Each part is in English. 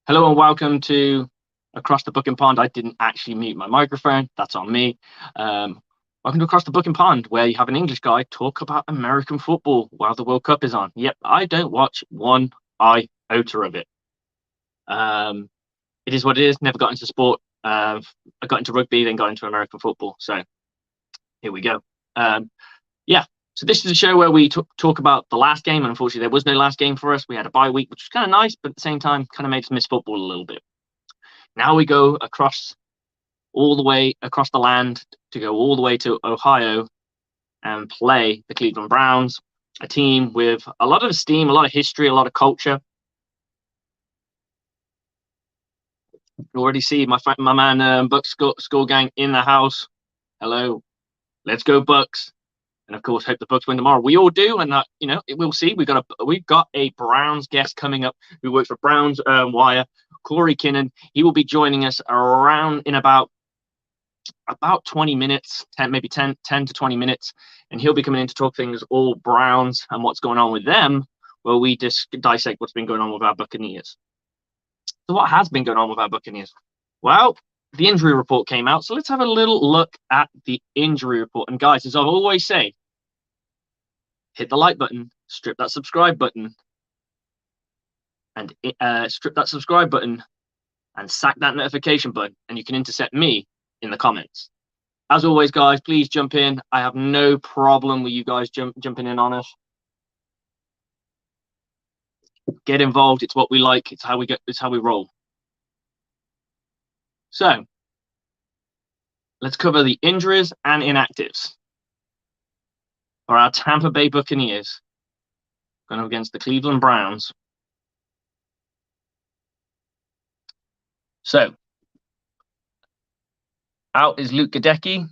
Hello and welcome to Across the Buc'n Pond. I didn't actually mute my microphone. That's on me. Welcome to Across the Buc'n Pond, where you have an English guy talk about American football while the World Cup is on. Yep, I don't watch one iota of it. It is what it is. Never got into sport. I got into rugby, then got into American football. So here we go. Um, yeah. So this is a show where we talk about the last game, and unfortunately there was no last game for us. We had a bye week, which was kind of nice, but at the same time kind of made us miss football a little bit. Now we go all the way across the land to go all the way to Ohio and play the Cleveland Browns, a team with a lot of esteem, a lot of history, a lot of culture. You already see my man Bucs score gang in the house. Hello, let's go Bucs, and of course hope the Bucs win tomorrow. We all do, and we'll see. We've got a Browns guest coming up who works for Browns Wire, Corey Kinnan. He will be joining us around in about 20 minutes, 10 to 20 minutes, and he'll be coming in to talk things all Browns and what's going on with them, where we just dissect what's been going on with our Buccaneers. So what has been going on with our Buccaneers? Well, the injury report came out, so let's have a little look at the injury report. And guys, as I always say, hit the like button, strip that subscribe button, and sack that notification button, and you can intercept me in the comments. As always, guys, please jump in. I have no problem with you guys jumping in on us. Get involved. It's what we like. It's how we roll. So let's cover the injuries and inactives for our Tampa Bay Buccaneers going up against the Cleveland Browns. So out is Luke Gadecki.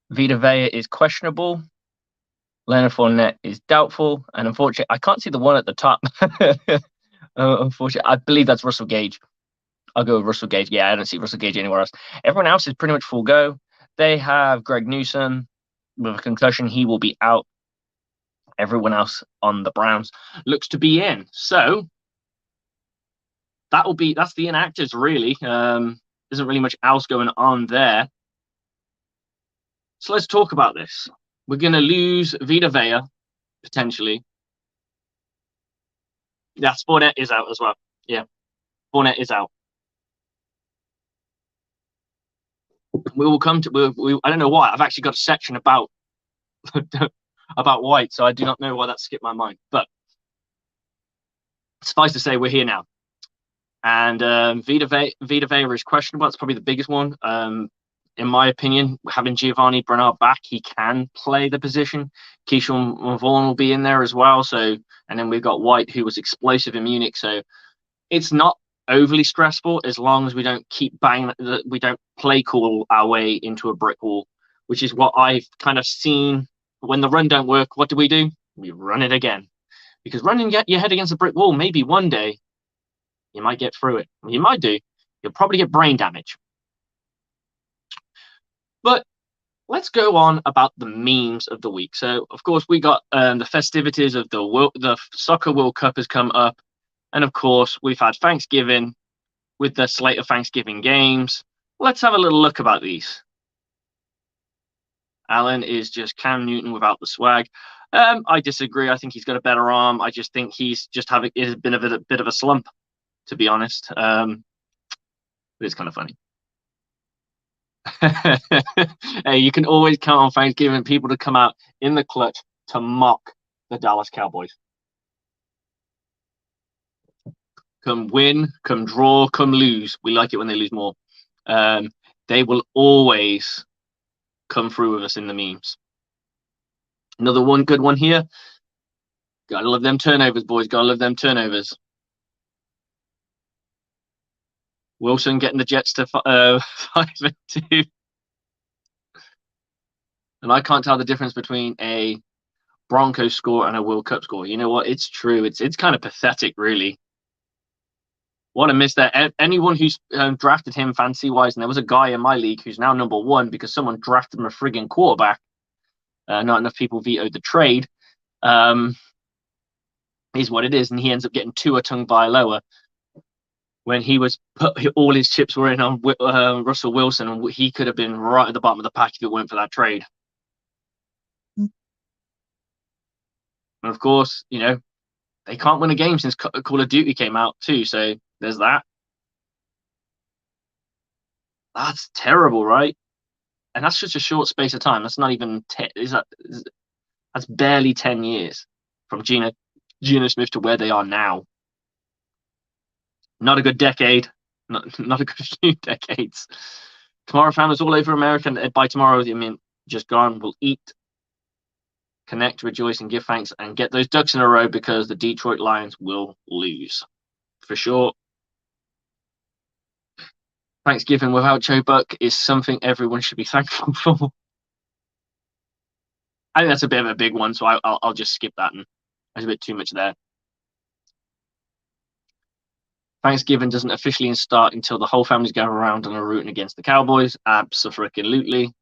Vita Vea is questionable. Leonard Fournette is doubtful. And unfortunately, I can't see the one at the top. Unfortunately, I believe that's Russell Gage. I'll go with Russell Gage. Yeah, I don't see Russell Gage anywhere else. Everyone else is pretty much full go. They have Greg Newsome with a concussion. He will be out. Everyone else on the Browns looks to be in. So that's the inactives, really. Isn't really much else going on there. So let's talk about this. We're going to lose Vita Vea, potentially. Yeah, Fournette is out as well. Yeah, Fournette is out. We will come to. I don't know why. I've actually got a section about about White, so I do not know why that skipped my mind. But suffice to say, we're here now. And Vita Vea is questionable. That's probably the biggest one. In my opinion, having Giovanni Bernard back, he can play the position. Keyshawn Vaughn will be in there as well. So, and then we've got White, who was explosive in Munich. So it's not overly stressful as long as we don't keep banging. We don't play call our way into a brick wall, which is what I've kind of seen. When the run don't work, what do? We run it again. Because running your head against a brick wall, maybe one day you might get through it. You might do. You'll probably get brain damage. But let's go on about the memes of the week. So, of course, we got the festivities of the Soccer World Cup has come up. And, of course, we've had Thanksgiving with the slate of Thanksgiving games. Let's have a little look about these. Allen is just Cam Newton without the swag. I disagree. I think he's got a better arm. I just think he's just having a bit of a slump, to be honest. But it's kind of funny. Hey, you can always count on Thanksgiving people to come out in the clutch to mock the Dallas Cowboys. Come win, come draw, come lose. We like it when they lose more. They will always come through with us in the memes. Another one good one here. Gotta love them turnovers, boys. Gotta love them turnovers. Wilson getting the Jets to 5-2. And I can't tell the difference between a Broncos score and a World Cup score. You know what? It's true. It's kind of pathetic, really. What a miss there. Anyone who's drafted him fantasy-wise, and there was a guy in my league who's now number one because someone drafted him a frigging quarterback. Not enough people vetoed the trade. is what it is, and he ends up getting Tua Tagovailoa when he was put all his chips were in on Russell Wilson, and he could have been right at the bottom of the pack if it weren't for that trade. And of course, they can't win a game since Call of Duty came out too. So there's that. That's terrible, right? And that's just a short space of time. That's not even that's barely 10 years from Geno Smith to where they are now. Not a good decade. Not a good few decades. Tomorrow families all over America. And by tomorrow, I mean just gone. We'll eat, connect, rejoice, and give thanks, and get those ducks in a row because the Detroit Lions will lose for sure. Thanksgiving without Joe Buck is something everyone should be thankful for. I think that's a bit of a big one, so I'll just skip that. And there's a bit too much there. Thanksgiving doesn't officially start until the whole family's going around and are rooting against the Cowboys. Absolutely.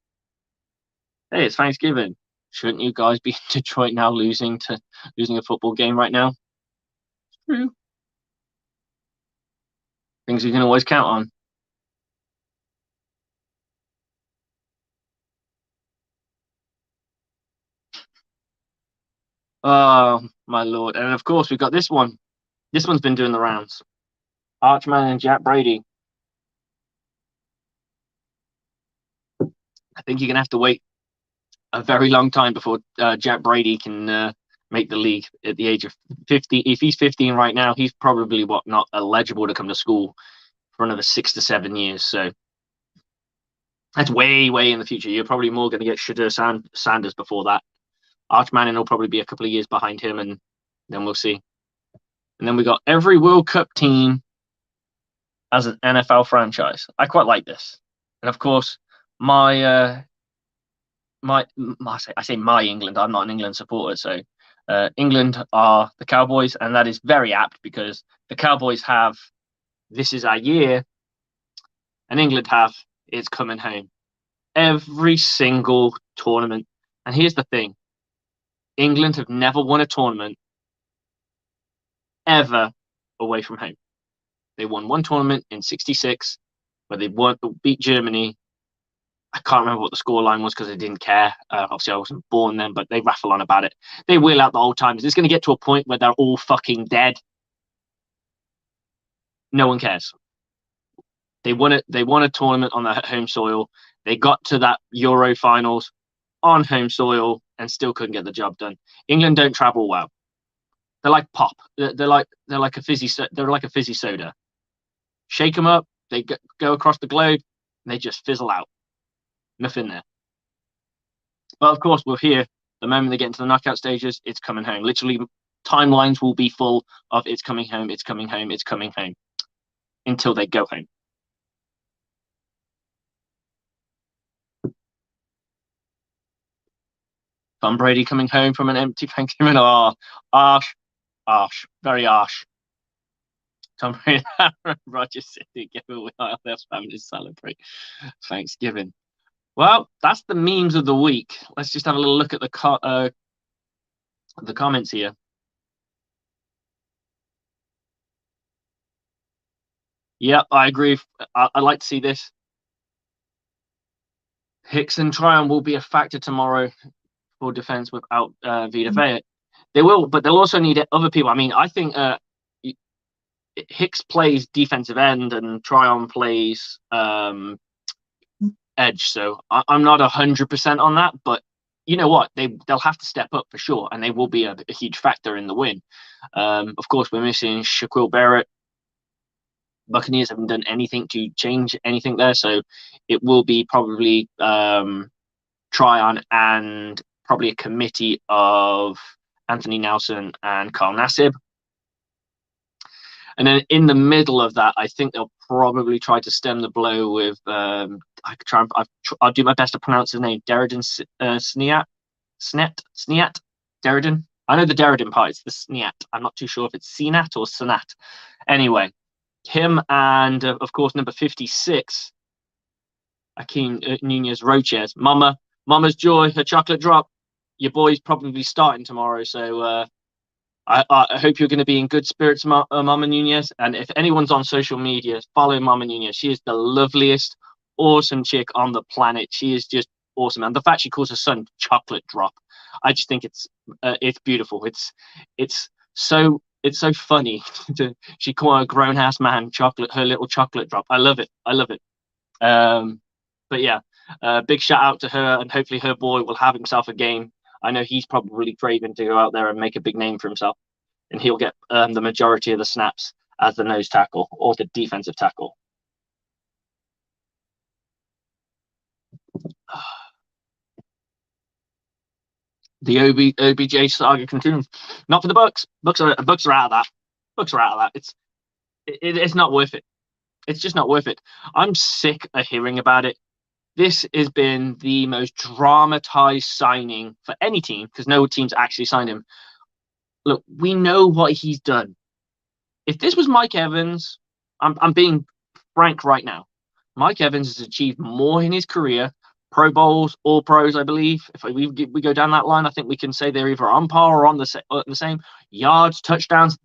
Hey, it's Thanksgiving. Shouldn't you guys be in Detroit now losing a football game right now? True. Things you can always count on. Oh, my lord. And of course, we've got this one. This one's been doing the rounds. Archman and Jack Brady. I think you're going to have to wait a very long time before Jack Brady can make the league at the age of 50. If he's 15 right now, he's probably not eligible to come to school for another 6 to 7 years. So that's way, way in the future. You're probably more going to get Shadur Sanders before that. Arch Manning will probably be a couple of years behind him, and then we'll see. And then we got every World Cup team as an NFL franchise. I quite like this. And of course, I say my England. I'm not an England supporter, so England are the Cowboys, and that is very apt because the Cowboys have "This Is Our Year," and England have "It's Coming Home." Every single tournament, and here's the thing: England have never won a tournament ever away from home. They won one tournament in '66 where they beat Germany. I can't remember what the scoreline was because I didn't care. Obviously, I wasn't born then, but they raffle on about it. They wheel out the old timers. It's going to get to a point where they're all fucking dead. No one cares. They won it. They won a tournament on their home soil. They got to that Euro finals on home soil and still couldn't get the job done. England don't travel well. They're like pop. They're like a fizzy. They're like a fizzy soda. Shake them up. They go across the globe. And they just fizzle out. Nothing there. But of course, we'll hear the moment they get into the knockout stages, it's coming home. Literally, timelines will be full of it's coming home, it's coming home, it's coming home until they go home. Tom Brady coming home from an empty Thanksgiving. Oh, harsh, harsh, very harsh. Tom Brady and Roger sitting together with our family to celebrate Thanksgiving. Well, that's the memes of the week. Let's just have a little look at the comments here. Yep, I agree. I'd like to see this. Hicks and Tryon will be a factor tomorrow for defense without Vita Vea. They will, but they'll also need other people. I mean, I think Hicks plays defensive end and Tryon plays edge. So I'm not 100% on that, but you know what? They'll have to step up for sure, and they will be a huge factor in the win. Of course, we're missing Shaquille Barrett. Buccaneers haven't done anything to change anything there, so it will be probably Tryon and probably a committee of Anthony Nelson and Carl Nassib. And then in the middle of that, I think they'll probably try to stem the blow with I'll do my best to pronounce his name, Derridin Sneat. Derridin. I know the Derridin part, it's the Sneat. I'm not too sure if it's Senat or Senat. Anyway, him and of course number 56, Akeem Nunez Roches. Mama's joy, her chocolate drop. Your boy's probably starting tomorrow, so I hope you're going to be in good spirits, Mama Nunez. And if anyone's on social media, follow Mama Nunez. She is the loveliest, awesome chick on the planet. She is just awesome. And the fact she calls her son Chocolate Drop, I just think it's beautiful. It's so funny to she call a grown ass man chocolate her little chocolate drop. I love it. I love it. But yeah, big shout out to her, and hopefully her boy will have himself a game. I know he's probably craving to go out there and make a big name for himself, and he'll get the majority of the snaps as the nose tackle or the defensive tackle. The OBJ saga continues. Not for the Bucs. Bucs are out of that. Bucs are out of that. It's not worth it. It's just not worth it. I'm sick of hearing about it. This has been the most dramatized signing for any team because no team's actually signed him. Look, we know what he's done. If this was Mike Evans, I'm being frank right now. Mike Evans has achieved more in his career, Pro Bowls, All Pros, I believe. If we go down that line, I think we can say they're either on par or on the same yards, touchdowns.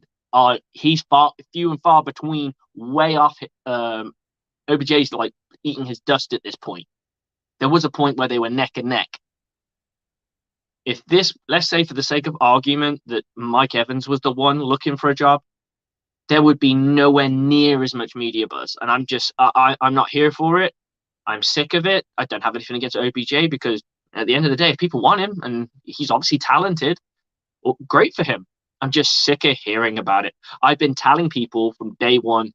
He's few and far between, way off. OBJ's like eating his dust at this point. There was a point where they were neck and neck. If this, let's say for the sake of argument, that Mike Evans was the one looking for a job, there would be nowhere near as much media buzz. And I'm not here for it. I'm sick of it. I don't have anything against OBJ because at the end of the day, if people want him and he's obviously talented, well, great for him. I'm just sick of hearing about it. I've been telling people from day one,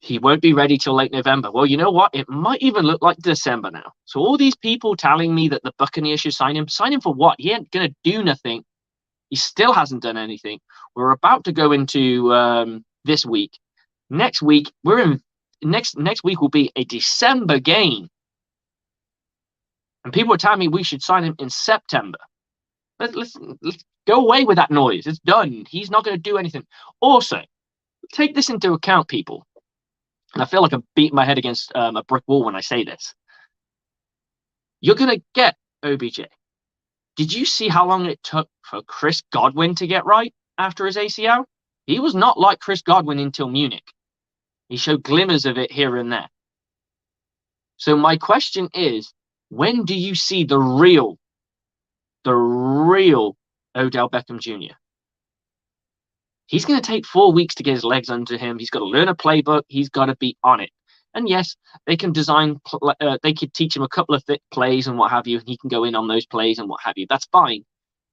he won't be ready till late November. Well, you know what? It might even look like December now. So all these people telling me that the Buccaneers should sign him for what? He ain't going to do nothing. He still hasn't done anything. We're about to go into this week. Next week, next week will be a December game. And people are telling me we should sign him in September. Let's go away with that noise. It's done. He's not going to do anything. Also, take this into account, people. And I feel like I'm beating my head against a brick wall when I say this. You're going to get OBJ. Did you see how long it took for Chris Godwin to get right after his ACL? He was not like Chris Godwin until Munich. He showed glimmers of it here and there. So my question is, when do you see the real Odell Beckham Jr.? He's going to take 4 weeks to get his legs under him. He's got to learn a playbook. He's got to be on it. And yes, they can they could teach him a couple of plays and what have you, and he can go in on those plays and what have you. That's fine.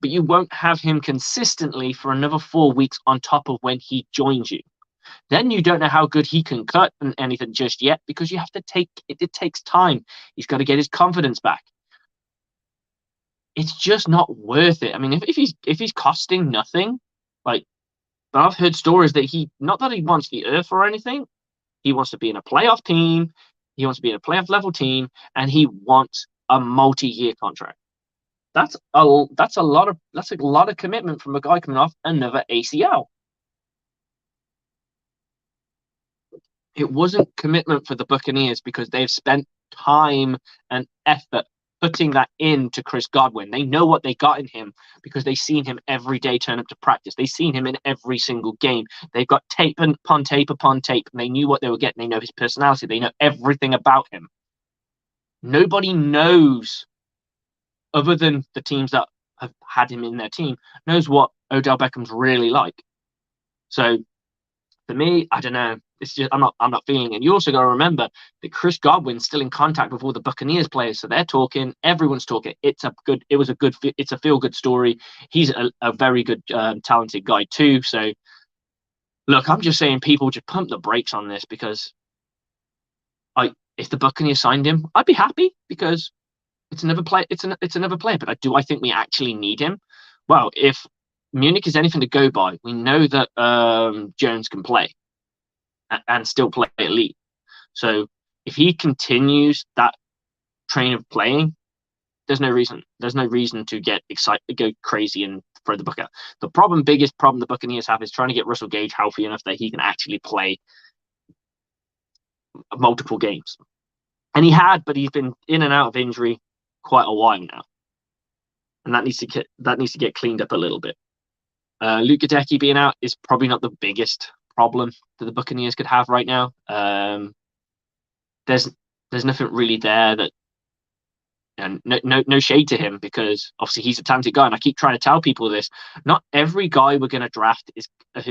But you won't have him consistently for another 4 weeks on top of when he joins you. Then you don't know how good he can cut and anything just yet because you have to it takes time. He's got to get his confidence back. It's just not worth it. I mean, if he's costing nothing, like, but I've heard stories that not that he wants the earth or anything. He wants to be in a playoff team. He wants to be in a playoff level team, and he wants a multi-year contract. That's a lot of commitment from a guy coming off another ACL. It wasn't commitment for the Buccaneers because they've spent time and effort putting that into Chris Godwin. They know what they got in him because they've seen him every day turn up to practice. They've seen him in every single game. They've got tape upon tape upon tape, and they knew what they were getting. They know his personality. They know everything about him. Nobody knows, other than the teams that have had him in their team, knows what Odell Beckham's really like. So for me, I don't know. It's just I'm not feeling it. You also got to remember that Chris Godwin's still in contact with all the Buccaneers players, so they're talking. Everyone's talking. It's a feel good story. He's a very good, talented guy too. So, look, I'm just saying, people just pump the brakes on this because, if the Buccaneers signed him, I'd be happy because it's another play. It's another player. But I think we actually need him? Well, if Munich is anything to go by, we know that Jones can play and still play elite. So if he continues that train of playing, there's no reason to get excited, go crazy, and throw the book out. The biggest problem the Buccaneers have is trying to get Russell Gage healthy enough that he can actually play multiple games. And but he's been in and out of injury quite a while now, and that needs to get cleaned up a little bit. Luke Gadecki being out is probably not the biggest problem that the Buccaneers could have right now. There's nothing really there that, and no shade to him, because obviously he's a talented guy, and I keep trying to tell people this. Not every guy we're going to draft is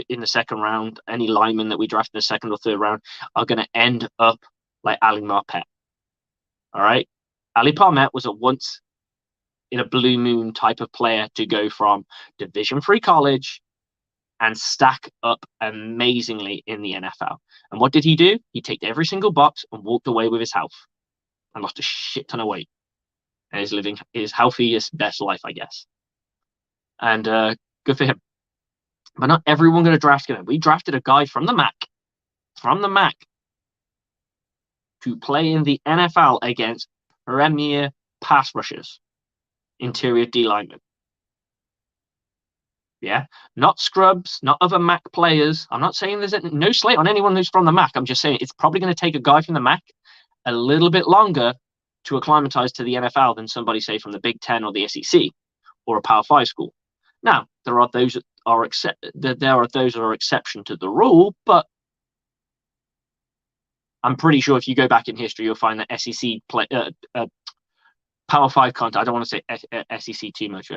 in the second round. Any linemen that we draft in the second or third round are going to end up like Ali Marpet. All right, Ali Marpet was a once in a blue moon type of player to go from Division 3 college and stack up amazingly in the NFL. And what did he do? He ticked every single box and walked away with his health and lost a shit ton of weight. And is living his healthiest, best life, I guess. And good for him. But not everyone going to draft him. We drafted a guy from the MAC, to play in the NFL against premier pass rushers, interior D linemen. Yeah, not scrubs, not other MAC players. I'm not saying there's no slate on anyone who's from the MAC. I'm just saying it's probably going to take a guy from the MAC a little bit longer to acclimatize to the NFL than somebody, say, from the Big Ten or the SEC or a Power 5 school. Now, there are those that are exception to the rule, but I'm pretty sure if you go back in history, you'll find that SEC Power 5 content. I don't want to say SEC too much,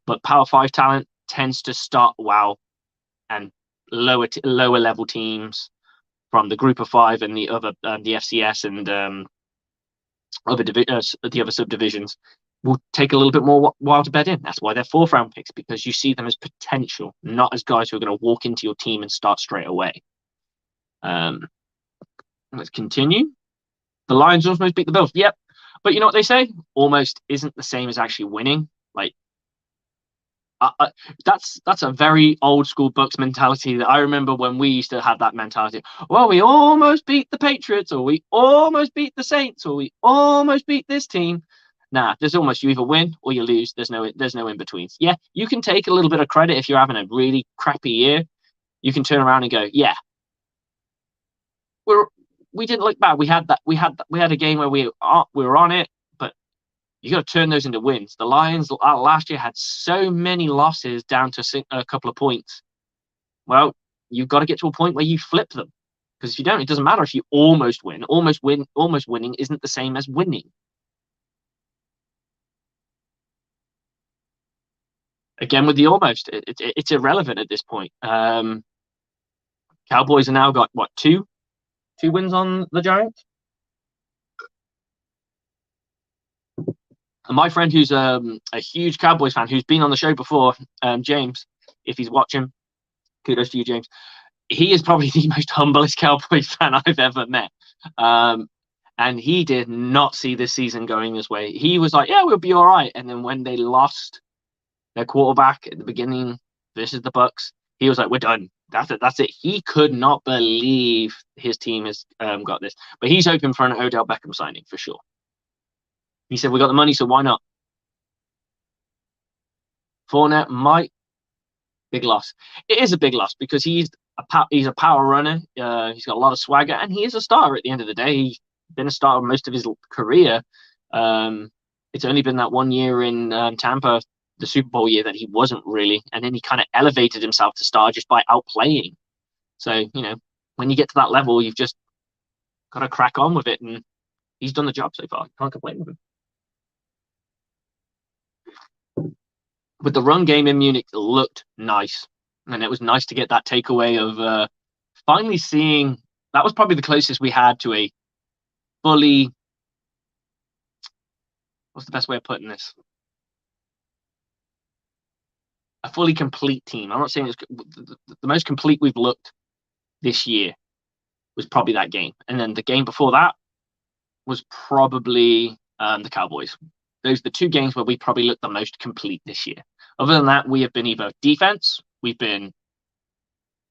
but Power 5 talent tends to start and lower level teams from the Group of 5 and the other the FCS and the other subdivisions will take a little bit more while to bed in. That's why they're 4th round picks, because you see them as potential, not as guys who are going to walk into your team and start straight away. Let's continue. The Lions almost beat the Bills. Yep. But you know what they say? Almost isn't the same as actually winning. Like, that's a very old school Bucs mentality that I remember when we used to have that mentality. Well, we almost beat the Patriots, or we almost beat the Saints, or we almost beat this team. Nah, there's almost, you either win or you lose. There's no in betweens. Yeah, you can take a little bit of credit if you're having a really crappy year. You can turn around and go, yeah, we didn't look bad. We had a game where we were on it, but you got to turn those into wins. The Lions last year had so many losses down to a couple of points. Well, you've got to get to a point where you flip them, because if you don't, it doesn't matter if you almost win. Almost winning isn't the same as winning. Again, with the almost, it's irrelevant at this point. Cowboys have now got what, two wins on the Giants. And my friend, who's a huge Cowboys fan, who's been on the show before, James, if he's watching, kudos to you, James. He is probably the most humblest Cowboys fan I've ever met. And he did not see this season going this way. He was like, yeah, we'll be all right. And then when they lost their quarterback at the beginning versus the Bucs, he was like, we're done. That's it. He could not believe his team has got this. But he's hoping for an Odell Beckham signing for sure. He said, we got the money, so why not? Fournette might. Big loss. It is a big loss because he's a power runner. He's got a lot of swagger, and he is a starter at the end of the day. He's been a starter most of his career. It's only been that 1 year in Tampa, the Super Bowl year, that he wasn't really. And then he kind of elevated himself to star just by outplaying. So, when you get to that level, you've just got to crack on with it. And he's done the job so far. Can't complain with him. But the run game in Munich looked nice. And it was nice to get that takeaway of finally seeing. That was probably the closest we had to a fully. What's the best way of putting this? A fully complete team. I'm not saying it's the most complete we've looked this year was probably that game. And then the game before that was probably the Cowboys. Those are the two games where we probably looked the most complete this year. Other than that, we have been either defense, we've been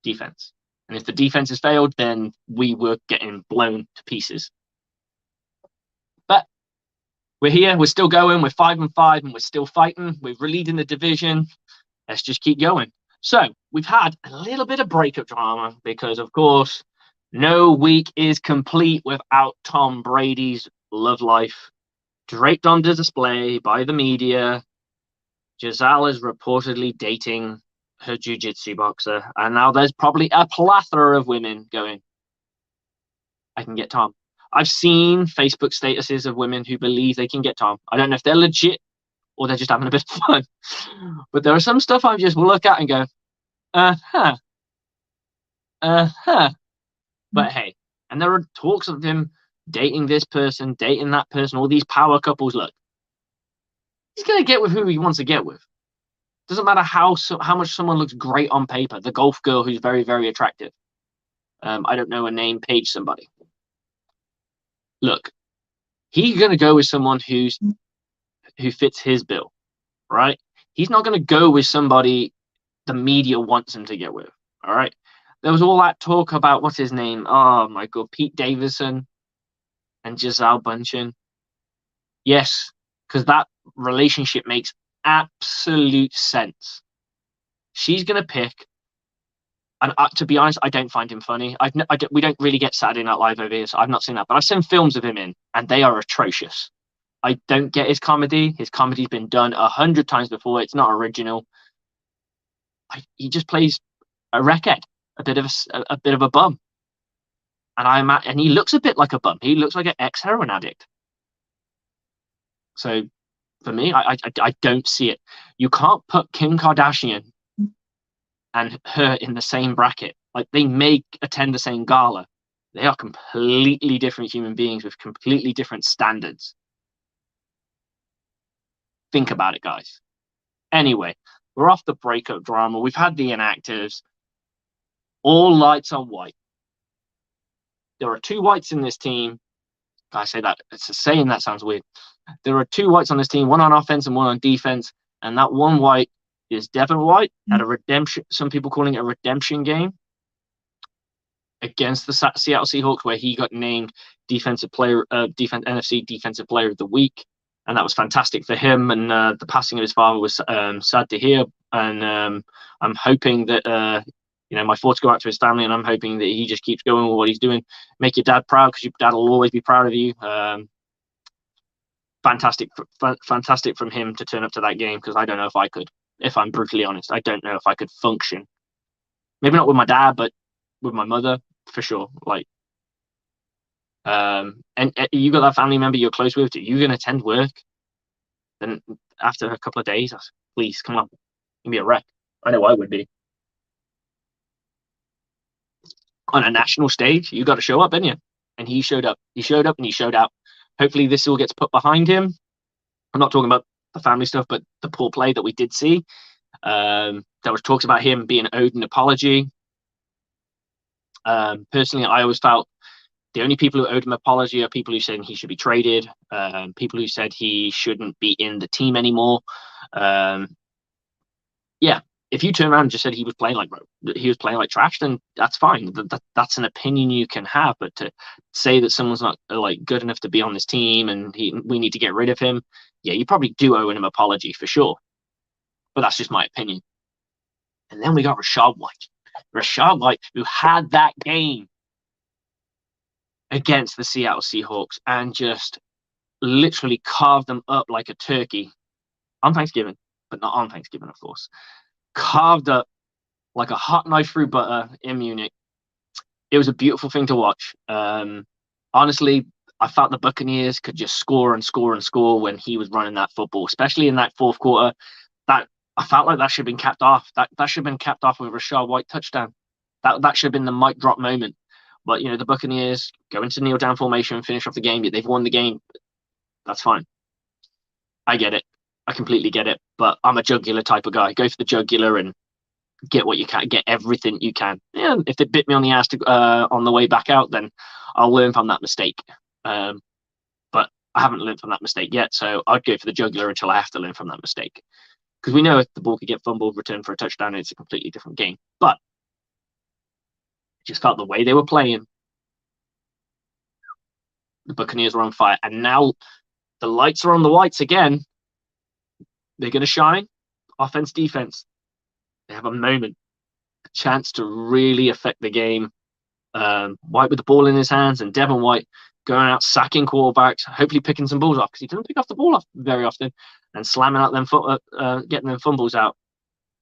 defense. And if the defense has failed, then we were getting blown to pieces. But we're here, we're still going, we're 5-5, and we're still fighting. We're leading the division. Let's just keep going. So we've had a little bit of breakup drama because, of course, no week is complete without Tom Brady's love life draped onto display by the media. Giselle is reportedly dating her jiu-jitsu boxer, and now there's probably a plethora of women going, I can get Tom. I've seen Facebook statuses of women who believe they can get Tom. I don't know if they're legit or they're just having a bit of fun. But there are some stuff I just will look at and go, uh-huh, uh-huh. But hey, and there are talks of him dating this person, dating that person, all these power couples. Look, he's going to get with who he wants to get with. Doesn't matter how much someone looks great on paper. The golf girl who's very, very attractive. I don't know her name, Paige somebody. Look, he's going to go with someone who fits his bill, right? He's not going to go with somebody the media wants him to get with, all right? There was all that talk about, what's his name? Oh, my God, Pete Davidson and Gisele Bündchen. Yes, because that relationship makes absolute sense. She's going to pick, and to be honest, I don't find him funny. We don't really get Saturday Night Live over here, so I've not seen that. But I've seen films of him in, and they are atrocious. I don't get his comedy. His comedy's been done 100 times before. It's not original. He just plays a wreckhead, a bit of a bum, and he looks a bit like a bum. He looks like an ex-heroin addict. So for me, I don't see it. You can't put Kim Kardashian and her in the same bracket. Like, they may attend the same gala. They are completely different human beings with completely different standards. Think about it, guys. Anyway, we're off the breakup drama. We've had the inactives. All lights on white. There are two whites in this team. I say that, it's a saying that sounds weird. There are two whites on this team, one on offense and one on defense. And that one white is Devin White at a redemption. Some people calling it a redemption game against the Seattle Seahawks, where he got named NFC Defensive Player of the Week, and that was fantastic for him. And the passing of his father was sad to hear. And I'm hoping that my thoughts go out to his family, and I'm hoping that he just keeps going with what he's doing. Make your dad proud, because your dad will always be proud of you. Fantastic from him to turn up to that game, because I don't know if I could. If I'm brutally honest, I don't know if I could function. Maybe not with my dad, but with my mother, for sure. Like, and you got that family member you're close with, you're going to attend work. Then after a couple of days, please, come on, give me a wreck. I know I would be. On a national stage, you got to show up, didn't you? And he showed up. He showed up and he showed out. Hopefully this all gets put behind him. I'm not talking about the family stuff, but the poor play that we did see. There was talks about him being owed an apology. Personally, I always felt the only people who owed him an apology are people who said he should be traded, people who said he shouldn't be in the team anymore. Yeah, if you turn around and just said he was playing like trash, then that's fine. That's an opinion you can have. But to say that someone's not like good enough to be on this team and we need to get rid of him, yeah, you probably do owe him an apology for sure. But that's just my opinion. And then we got Rachaad White, who had that game against the Seattle Seahawks and just literally carved them up like a turkey on Thanksgiving, but not on Thanksgiving, of course. Carved up like a hot knife through butter in Munich. It was a beautiful thing to watch. Honestly, I felt the Buccaneers could just score and score and score when he was running that football, especially in that fourth quarter. That I felt like that should have been capped off. That should have been capped off with a Rachaad White touchdown. That should have been the mic drop moment. But the Buccaneers go into kneel down formation, finish off the game. They've won the game. That's fine. I get it. I completely get it. But I'm a jugular type of guy. Go for the jugular and get what you can, get everything you can. Yeah, if they bit me on the ass on the way back out, then I'll learn from that mistake. But I haven't learned from that mistake yet, so I'd go for the jugular until I have to learn from that mistake. Because we know if the ball could get fumbled, returned for a touchdown, it's a completely different game. But I just felt the way they were playing, the Buccaneers were on fire. And now the lights are on the whites again. They're going to shine. Offense, defense. They have a moment, a chance to really affect the game. White with the ball in his hands, and Devin White going out sacking quarterbacks, hopefully picking some balls off, because he doesn't pick off the ball off very often, and slamming out them getting them fumbles out.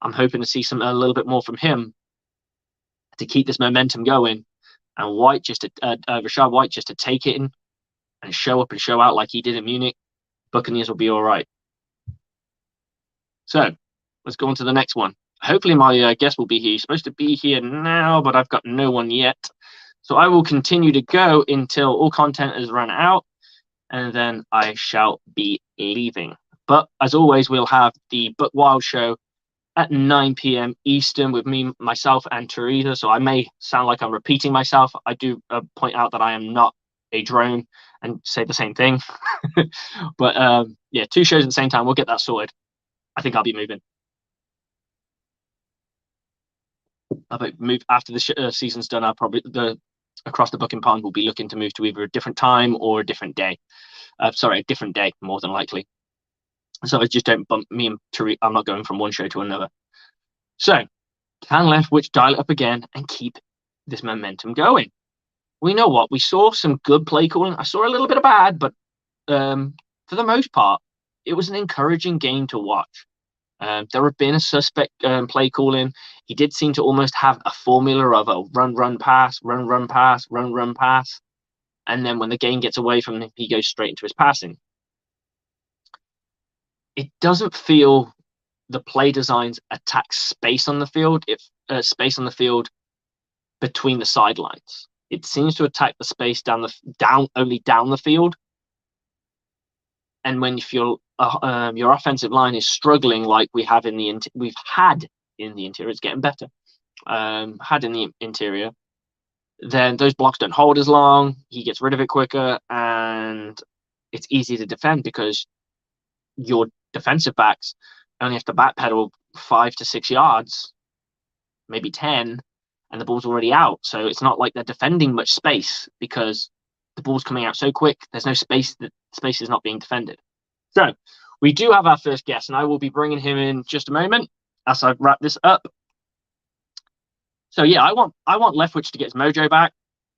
I'm hoping to see a little bit more from him to keep this momentum going, and Rashad White just to take it in and show up and show out like he did in Munich. Buccaneers will be all right. So let's go on to the next one. Hopefully my guest will be here. He's supposed to be here now, but I've got no one yet. So I will continue to go until all content has run out, and then I shall be leaving. But as always, we'll have the Buck Wild show at 9 p.m. Eastern with me, myself, and Teresa. So I may sound like I'm repeating myself. I do point out that I am not a drone and say the same thing. But yeah, 2 shows at the same time. We'll get that sorted. I think I'll be moving. I'll move after the season's done. I'll probably across the Buc'n pond will be looking to move to either a different time or a different day. Sorry, a different day, more than likely. So I just don't bump me and Teresa. I'm not going from one show to another. So can Leftwich dial it up again and keep this momentum going? We know what we saw some good play calling. I saw a little bit of bad, but for the most part, it was an encouraging game to watch. There have been a suspect play calling. He did seem to almost have a formula of a run, pass, run, pass, run, pass. And then when the game gets away from him, he goes straight into his passing. It doesn't feel the play designs attack space on the field, space on the field between the sidelines. It seems to attack the space only down the field. And when your offensive line is struggling, like we've had in the interior, it's getting better. Had in the interior, then those blocks don't hold as long. He gets rid of it quicker, and it's easy to defend because your defensive backs only have to backpedal 5 to 6 yards, maybe 10, and the ball's already out. So it's not like they're defending much space because the ball's coming out so quick. There's no space. The space is not being defended. So we do have our first guest, and I will be bringing him in just a moment as I wrap this up. So yeah, I want Leftwich to get his mojo back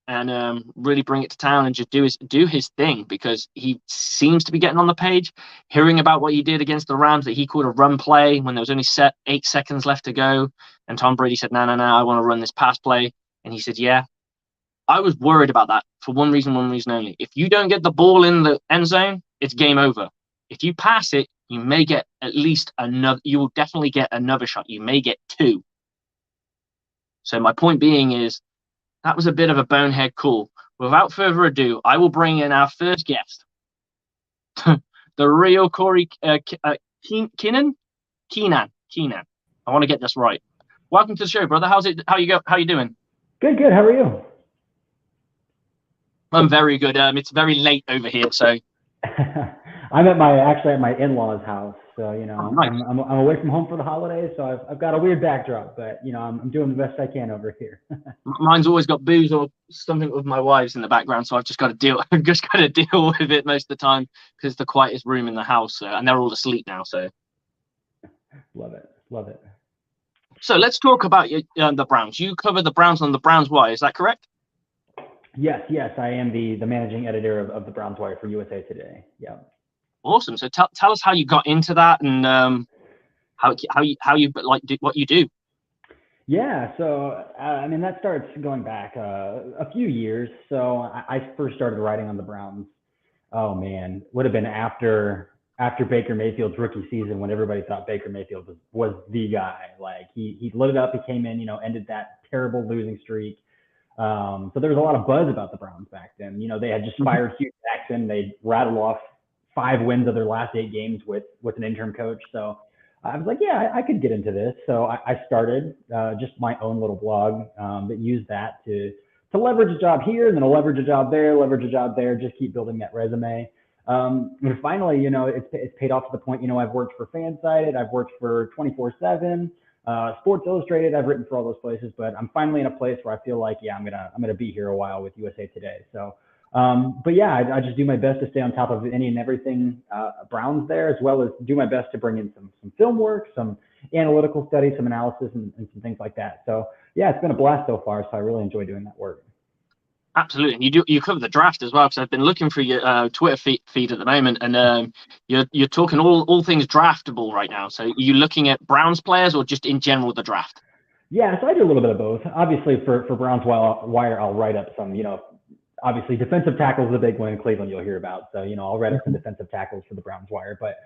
and really bring it to town and just do his thing, because he seems to be getting on the page. Hearing about what he did against the Rams, that he called a run play when there was only 8 seconds left to go, and Tom Brady said, no, I want to run this pass play, and he said, yeah. I was worried about that for one reason only. If you don't get the ball in the end zone, it's game over. If you pass it, you may get at least another. You will definitely get another shot. You may get 2. So my point being is that was a bit of a bonehead call. Without further ado, I will bring in our first guest, the real Corey Keenan. I want to get this right. Welcome to the show, brother. How you doing? Good. How are you? I'm very good. It's very late over here, so I'm actually at my in-laws' house. So nice. I'm away from home for the holidays, so I've got a weird backdrop, but I'm doing the best I can over here. Mine's always got booze or something with my wives in the background, so I've just got to deal with it most of the time because it's the quietest room in the house, and they're all asleep now. So Love it. So let's talk about the Browns. You cover the Browns on the Browns Wire, is that correct? Yes. I am the managing editor of the Browns Wire for USA Today. Yeah. Awesome. So tell us how you got into that and how you like do what you do. Yeah. So that starts going back a few years. So I first started writing on the Browns. Oh man, would have been after Baker Mayfield's rookie season, when everybody thought Baker Mayfield was the guy. Like he lit it up. He came in, ended that terrible losing streak. So there was a lot of buzz about the Browns back then. They had just fired Hugh Jackson. They rattled off 5 wins of their last 8 games with an interim coach. So I was like, yeah, I could get into this. So I started just my own little blog that used that to leverage a job here, and then leverage a job there, just keep building that resume. And finally, it's paid off to the point, I've worked for Fansided, I've worked for 24/7. Sports Illustrated, I've written for all those places, but I'm finally in a place where I feel like, yeah, I'm gonna be here a while with USA Today. So, but yeah, I just do my best to stay on top of any and everything Browns there, as well as do my best to bring in some film work, some analytical studies, some analysis, and some things like that. So yeah, it's been a blast so far. So I really enjoy doing that work. Absolutely, and you cover the draft as well because I've been looking through your Twitter feed at the moment, and you're talking all things draftable right now. So are you looking at Browns players or just in general the draft? Yeah, so I do a little bit of both. Obviously, for Browns Wire, I'll write up some, obviously defensive tackles is a big one in Cleveland you'll hear about. So, I'll write up some defensive tackles for the Browns Wire. But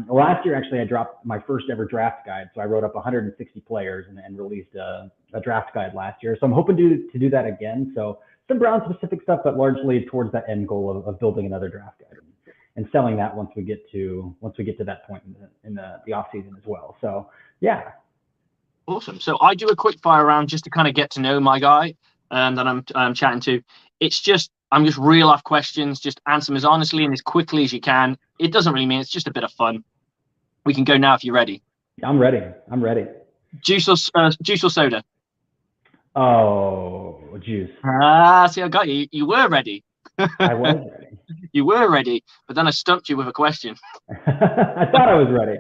last year, actually, I dropped my first ever draft guide. So I wrote up 160 players and released a draft guide last year. So I'm hoping to do that again. So some Brown specific stuff, but largely towards that end goal of building another draft guide and selling that once we get to that point in the off season as well. So yeah. Awesome. So I do a quick fire round just to kind of get to know my guy that I'm chatting to. I'm just reel off questions. Just answer them as honestly and as quickly as you can. It doesn't really mean it's just a bit of fun. We can go now if you're ready. I'm ready. I'm ready. Juice or soda? Oh, juice. See, I got you. You were ready. I was ready. You were ready, but then I stumped you with a question. I thought I was ready.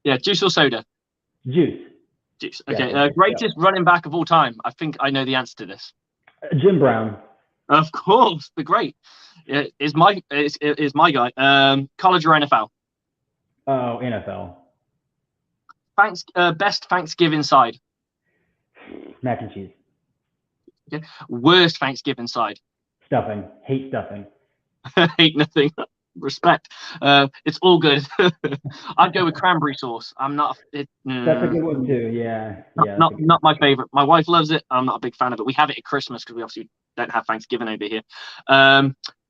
Yeah, juice or soda? Juice. Juice. Okay. Greatest running back of all time. I think I know the answer to this. Jim Brown. Of course, the great. Is my guy. College or NFL? Oh, NFL. Best Thanksgiving side. Mac and cheese. Okay. Worst Thanksgiving side. Stuffing. Hate stuffing. Hate nothing. Respect. It's all good. I'd go with cranberry sauce. I'm not. That's a good one too. Yeah. Not my favorite. My wife loves it. I'm not a big fan of it. We have it at Christmas because we obviously don't have Thanksgiving over here.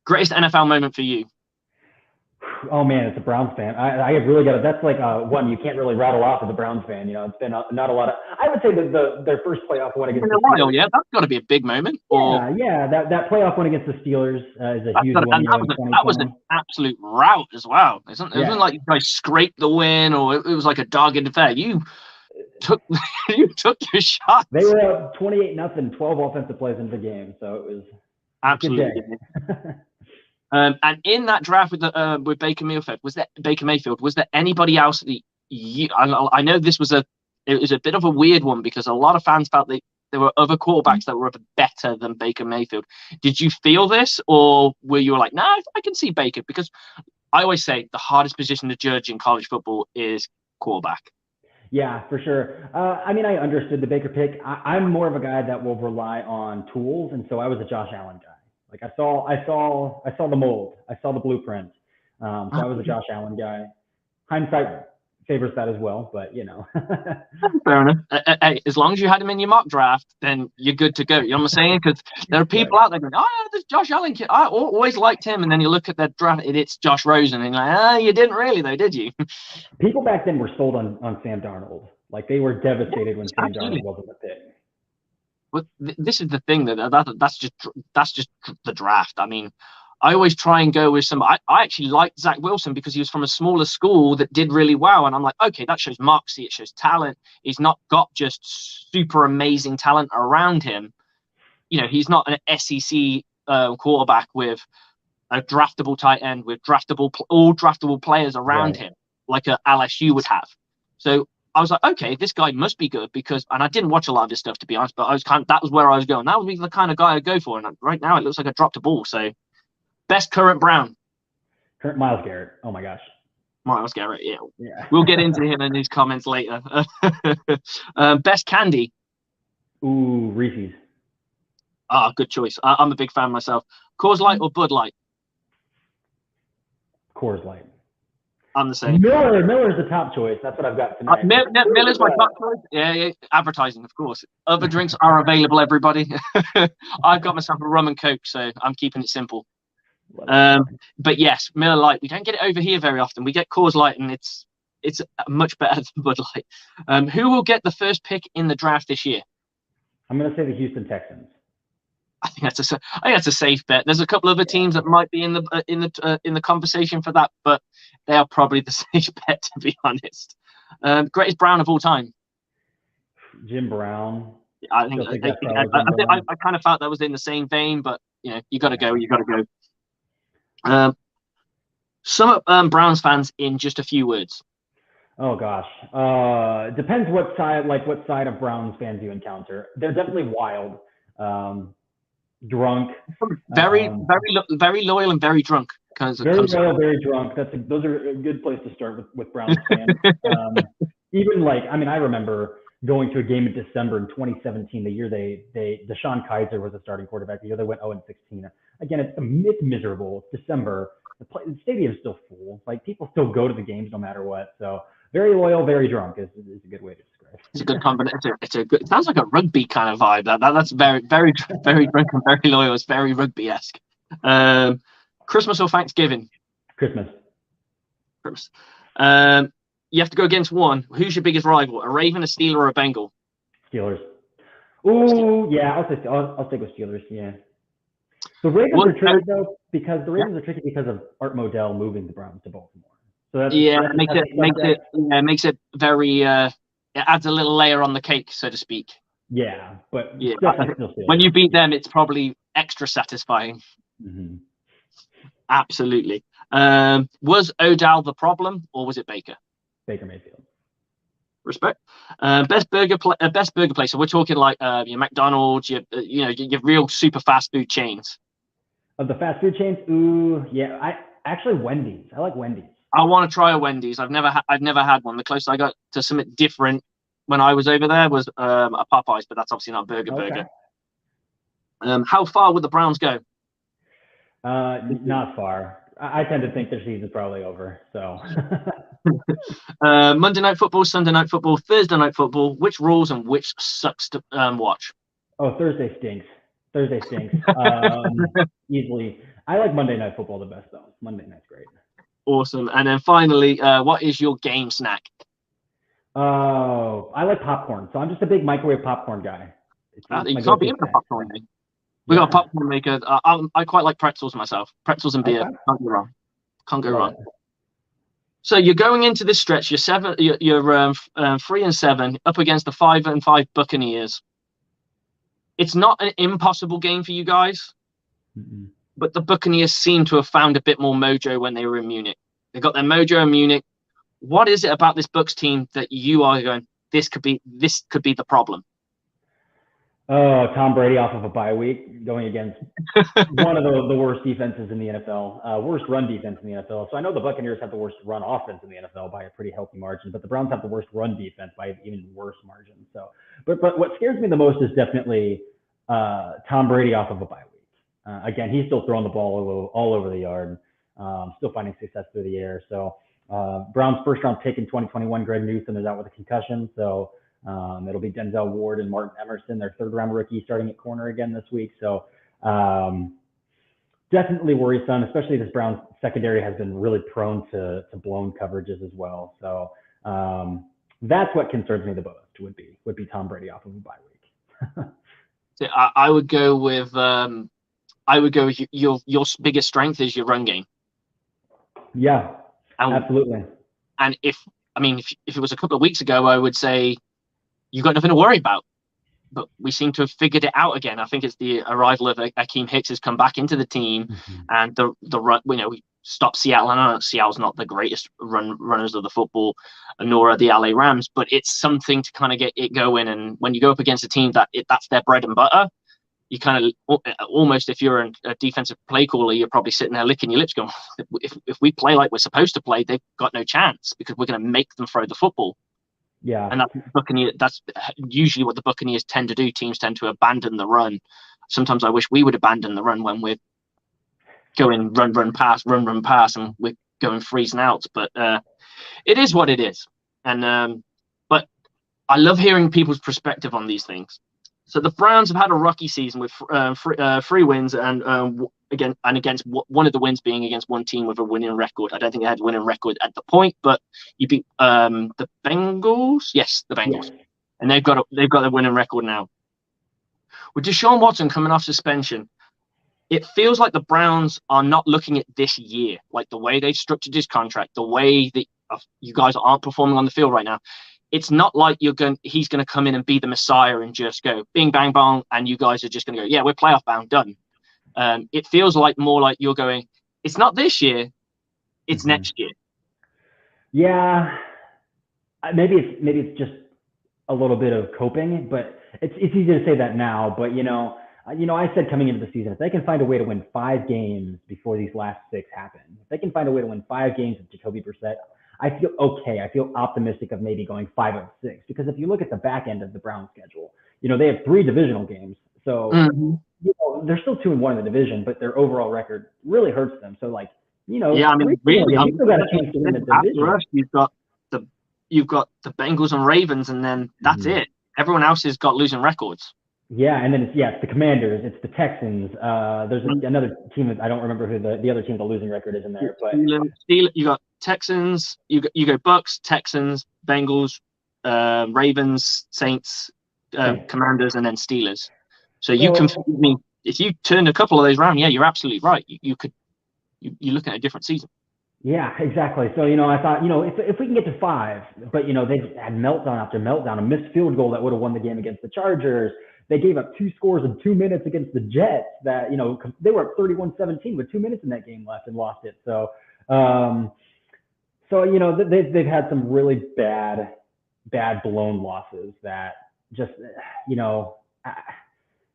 Greatest NFL moment for you? Oh man, it's a Browns fan. I have really got it. That's like one you can't really rattle off as a Browns fan. It's been not a lot of. I would say their first playoff win against the Steelers. Yeah, that's got to be a big moment. Yeah. That playoff win against the Steelers is a huge one. That was an absolute rout as well. It wasn't like you guys scraped the win or it was like a dog in the fair. You took your shots. They were up 28-0, 12 offensive plays into the game, so it was absolutely. And in that draft with Baker Mayfield, was there anybody else that I know it was a bit of a weird one because a lot of fans felt there were other quarterbacks that were better than Baker Mayfield. Did you feel this, or were you like, nah, I can see Baker? Because I always say the hardest position to judge in college football is quarterback. Yeah, for sure. I understood the Baker pick. I'm more of a guy that will rely on tools, and so I was a Josh Allen guy. Like I saw the mold, I saw the blueprint. So I was a Josh Allen guy. Hindsight favors that as well, but Fair enough. As long as you had him in your mock draft, then you're good to go. You know what I'm saying? Because there are people out there going, "Oh, this Josh Allen kid, I always liked him," and then you look at that draft, it's Josh Rosen, and you're like, you didn't really though, did you? People back then were sold on Sam Darnold. Like they were devastated when Sam Darnold wasn't the pick. But this is the thing that's just the draft. I mean, I always try and go with I actually liked Zach Wilson because he was from a smaller school that did really well. And I'm like, okay, that shows moxie. It shows talent. He's not got just super amazing talent around him. He's not an SEC quarterback with a draftable tight end with all draftable players around him like a LSU would have. So I was like, okay, this guy must be good and I didn't watch a lot of his stuff to be honest, but that was where I was going. That would be the kind of guy I'd go for. And right now it looks like I dropped a ball. So best current Brown. Current Myles Garrett. Oh my gosh. Myles Garrett, yeah. We'll get into him in his comments later. Best candy. Ooh, Reese's. Good choice. I'm a big fan myself. Coors Light or Bud Light? Coors Light. I'm the same. Miller's the top choice. That's what I've got tonight. Miller's my top choice. Yeah. Advertising, of course. Other drinks are available, everybody. I've got myself a rum and Coke, so I'm keeping it simple. But yes, Miller Lite. We don't get it over here very often. We get Coors Light, and it's much better than Bud Light. Who will get the first pick in the draft this year? I'm going to say the Houston Texans. I think that's a safe bet. There's a couple of other teams that might be in the conversation for that, but they are probably the safe bet, to be honest. Greatest Brown of all time. Jim Brown. I kind of felt that was in the same vein, but you got to go. You got to go. Sum up Browns fans in just a few words. Oh gosh, depends what side of Browns fans you encounter. They're definitely wild. drunk. Very, Um, very loyal and very drunk. Very Comes loyal, very drunk. Those are a good place to start with Browns fans. Even like, I mean, I remember going to a game in December in 2017, the year Deshaun Kaiser was the starting quarterback. The year they went 0-16. Again, it's miserable. It's December. The stadium's still full. Like, people still go to the games no matter what. So very loyal, very drunk is a good way to describe It's a it. good combination. It's a good. It sounds like a rugby kind of vibe. That's very, very drunk and very loyal. It's very rugby-esque. Um, Christmas or Thanksgiving? Christmas. Christmas. You have to go against one. Who's your biggest rival? A Raven, a Steeler, or a Bengal? Steelers. Steelers. Ooh, yeah, I'll stick with Steelers. Yeah. The Ravens Well, are tricky though yeah, because of Art Modell moving the Browns to Baltimore. So that's yeah. that's Makes it a subject. makes it very. It adds a little layer on the cake, so to speak. Yeah, but Yeah. definitely still When Steelers. you beat Yeah. them, it's probably extra satisfying. Mm-hmm. Absolutely. Was Odell the problem, or was it Baker? Baker Mayfield. Respect. Best burger place. So we're talking like your McDonald's, your real super fast food chains. Of the fast food chains, ooh, yeah, I actually Wendy's. I like Wendy's. I want to try a Wendy's. I've never had one. The closest I got to something different when I was over there was a Popeyes, but that's obviously not a burger. Okay. How far would the Browns go? Not far. I tend to think their season's probably over. So Monday night football, Sunday night football, Thursday night football. Which rules and which sucks to watch? oh, Thursday stinks. Thursday stinks. Easily. I like Monday Night Football the best though. Monday night's great. Awesome. And then finally, what is your game snack? Oh, I like popcorn. So I'm just a big microwave popcorn guy. It's You my can't be go-to in a snack. popcorn game. We got a Yeah. popcorn maker. I quite like pretzels myself. Pretzels and beer. Okay. Can't go wrong. Can't go Love wrong. it. So you're going into this stretch. You're seven. You're 3-7 up against the 5-5 Buccaneers. It's not an impossible game for you guys, Mm-mm. but the Buccaneers seem to have found a bit more mojo when they were in Munich. They got their mojo in Munich. What is it about this Bucs team that you are going? This could be the problem. Oh, Tom Brady off of a bye week going against one of the worst defenses in the NFL, worst run defense in the NFL. So I know the Buccaneers have the worst run offense in the NFL by a pretty healthy margin, but the Browns have the worst run defense by an even worse margin. So, but what scares me the most is definitely Tom Brady off of a bye week. Again, he's still throwing the ball all over the yard, still finding success through the air. So Browns first round pick in 2021, Greg Newsome is out with a concussion. So it'll be Denzel Ward and Martin Emerson, their third round rookie, starting at corner again this week. So definitely worrisome, especially this Browns secondary has been really prone to blown coverages as well. So that's what concerns me the most would be Tom Brady off of a bye week. So I would go with your biggest strength is your run game. Yeah, And, absolutely. and if it was a couple of weeks ago, I would say you've got nothing to worry about. But we seem to have figured it out again. I think it's the arrival of Akeem Hicks has come back into the team, Mm-hmm. and the run. We stopped Seattle. I know Seattle's not the greatest runners of the football, nor are the LA Rams, but it's something to kind of get it going. And when you go up against a team that's their bread and butter, you kind of almost, if you're a defensive play caller, you're probably sitting there licking your lips, going, "If we play like we're supposed to play, they've got no chance because we're going to make them throw the football." Yeah. And that's usually what the Buccaneers tend to do. Teams tend to abandon the run. Sometimes I wish we would abandon the run when we're going run, pass, and we're going freezing out. But it is what it is. And but I love hearing people's perspective on these things. So the Browns have had a rocky season with three wins, and against one of the wins being against one team with a winning record. I don't think they had a winning record at the point, but you beat the Bengals. Yes, the Bengals, Yes. and they've got a winning record now. With Deshaun Watson coming off suspension, it feels like the Browns are not looking at this year, like the way they've structured his contract, the way that you guys aren't performing on the field right now. It's not like he's going to come in and be the Messiah and just go bing, bang, bong, and you guys are just going to go, yeah, we're playoff bound, done. It feels like more like you're going, it's not this year, it's Mm-hmm. next year. Yeah, maybe it's just a little bit of coping, but it's easy to say that now. But I said coming into the season, if they can find a way to win 5 games before these last 6 happen, if they can find a way to win 5 games with Jacoby Brissett, I feel okay. I feel optimistic of maybe going 5-6 because if you look at the back end of the Browns schedule, they have 3 divisional games. So, Mhm. they're still 2-1 in the division, but their overall record really hurts them. So, like, Yeah, I 3 mean, divisional really, games, you still got a chance to win the after division. us, the you've got the Bengals and Ravens, and then that's Mm-hmm. it. Everyone else has got losing records. Yeah, and then it's the Commanders, it's the Texans. There's another team that I don't remember who the other team with the losing record is in there, but You got Texans, you go Bucks, Texans, Bengals, Ravens, Saints, Saints. Commanders, and then Steelers. So you can, I So mean, if you turn a couple of those around, yeah, you're absolutely right. You could, you're looking at a different season. yeah, exactly. So I thought if we can get to 5, but they've had meltdown after meltdown, a missed field goal that would have won the game against the Chargers. They gave up 2 scores in 2 minutes against the Jets. That they were up 31-17 with 2 minutes in that game left and lost it. So um, they've had some really bad blown losses that just you know.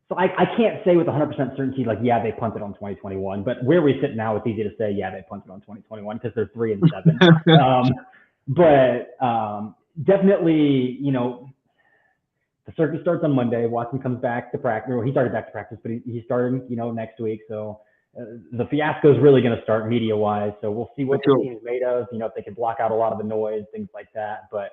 So I can't say with 100% certainty, like, yeah, they punted on 2021. But where we sit now, it's easy to say, yeah, they punted on 2021 because they're 3-7. But definitely, the circuit starts on Monday. Watson comes back to practice. Well, he started back to practice, but he's starting, next week. So the fiasco is really going to start media-wise. So we'll see what this Sure. team's made of. If they can block out a lot of the noise, things like that. But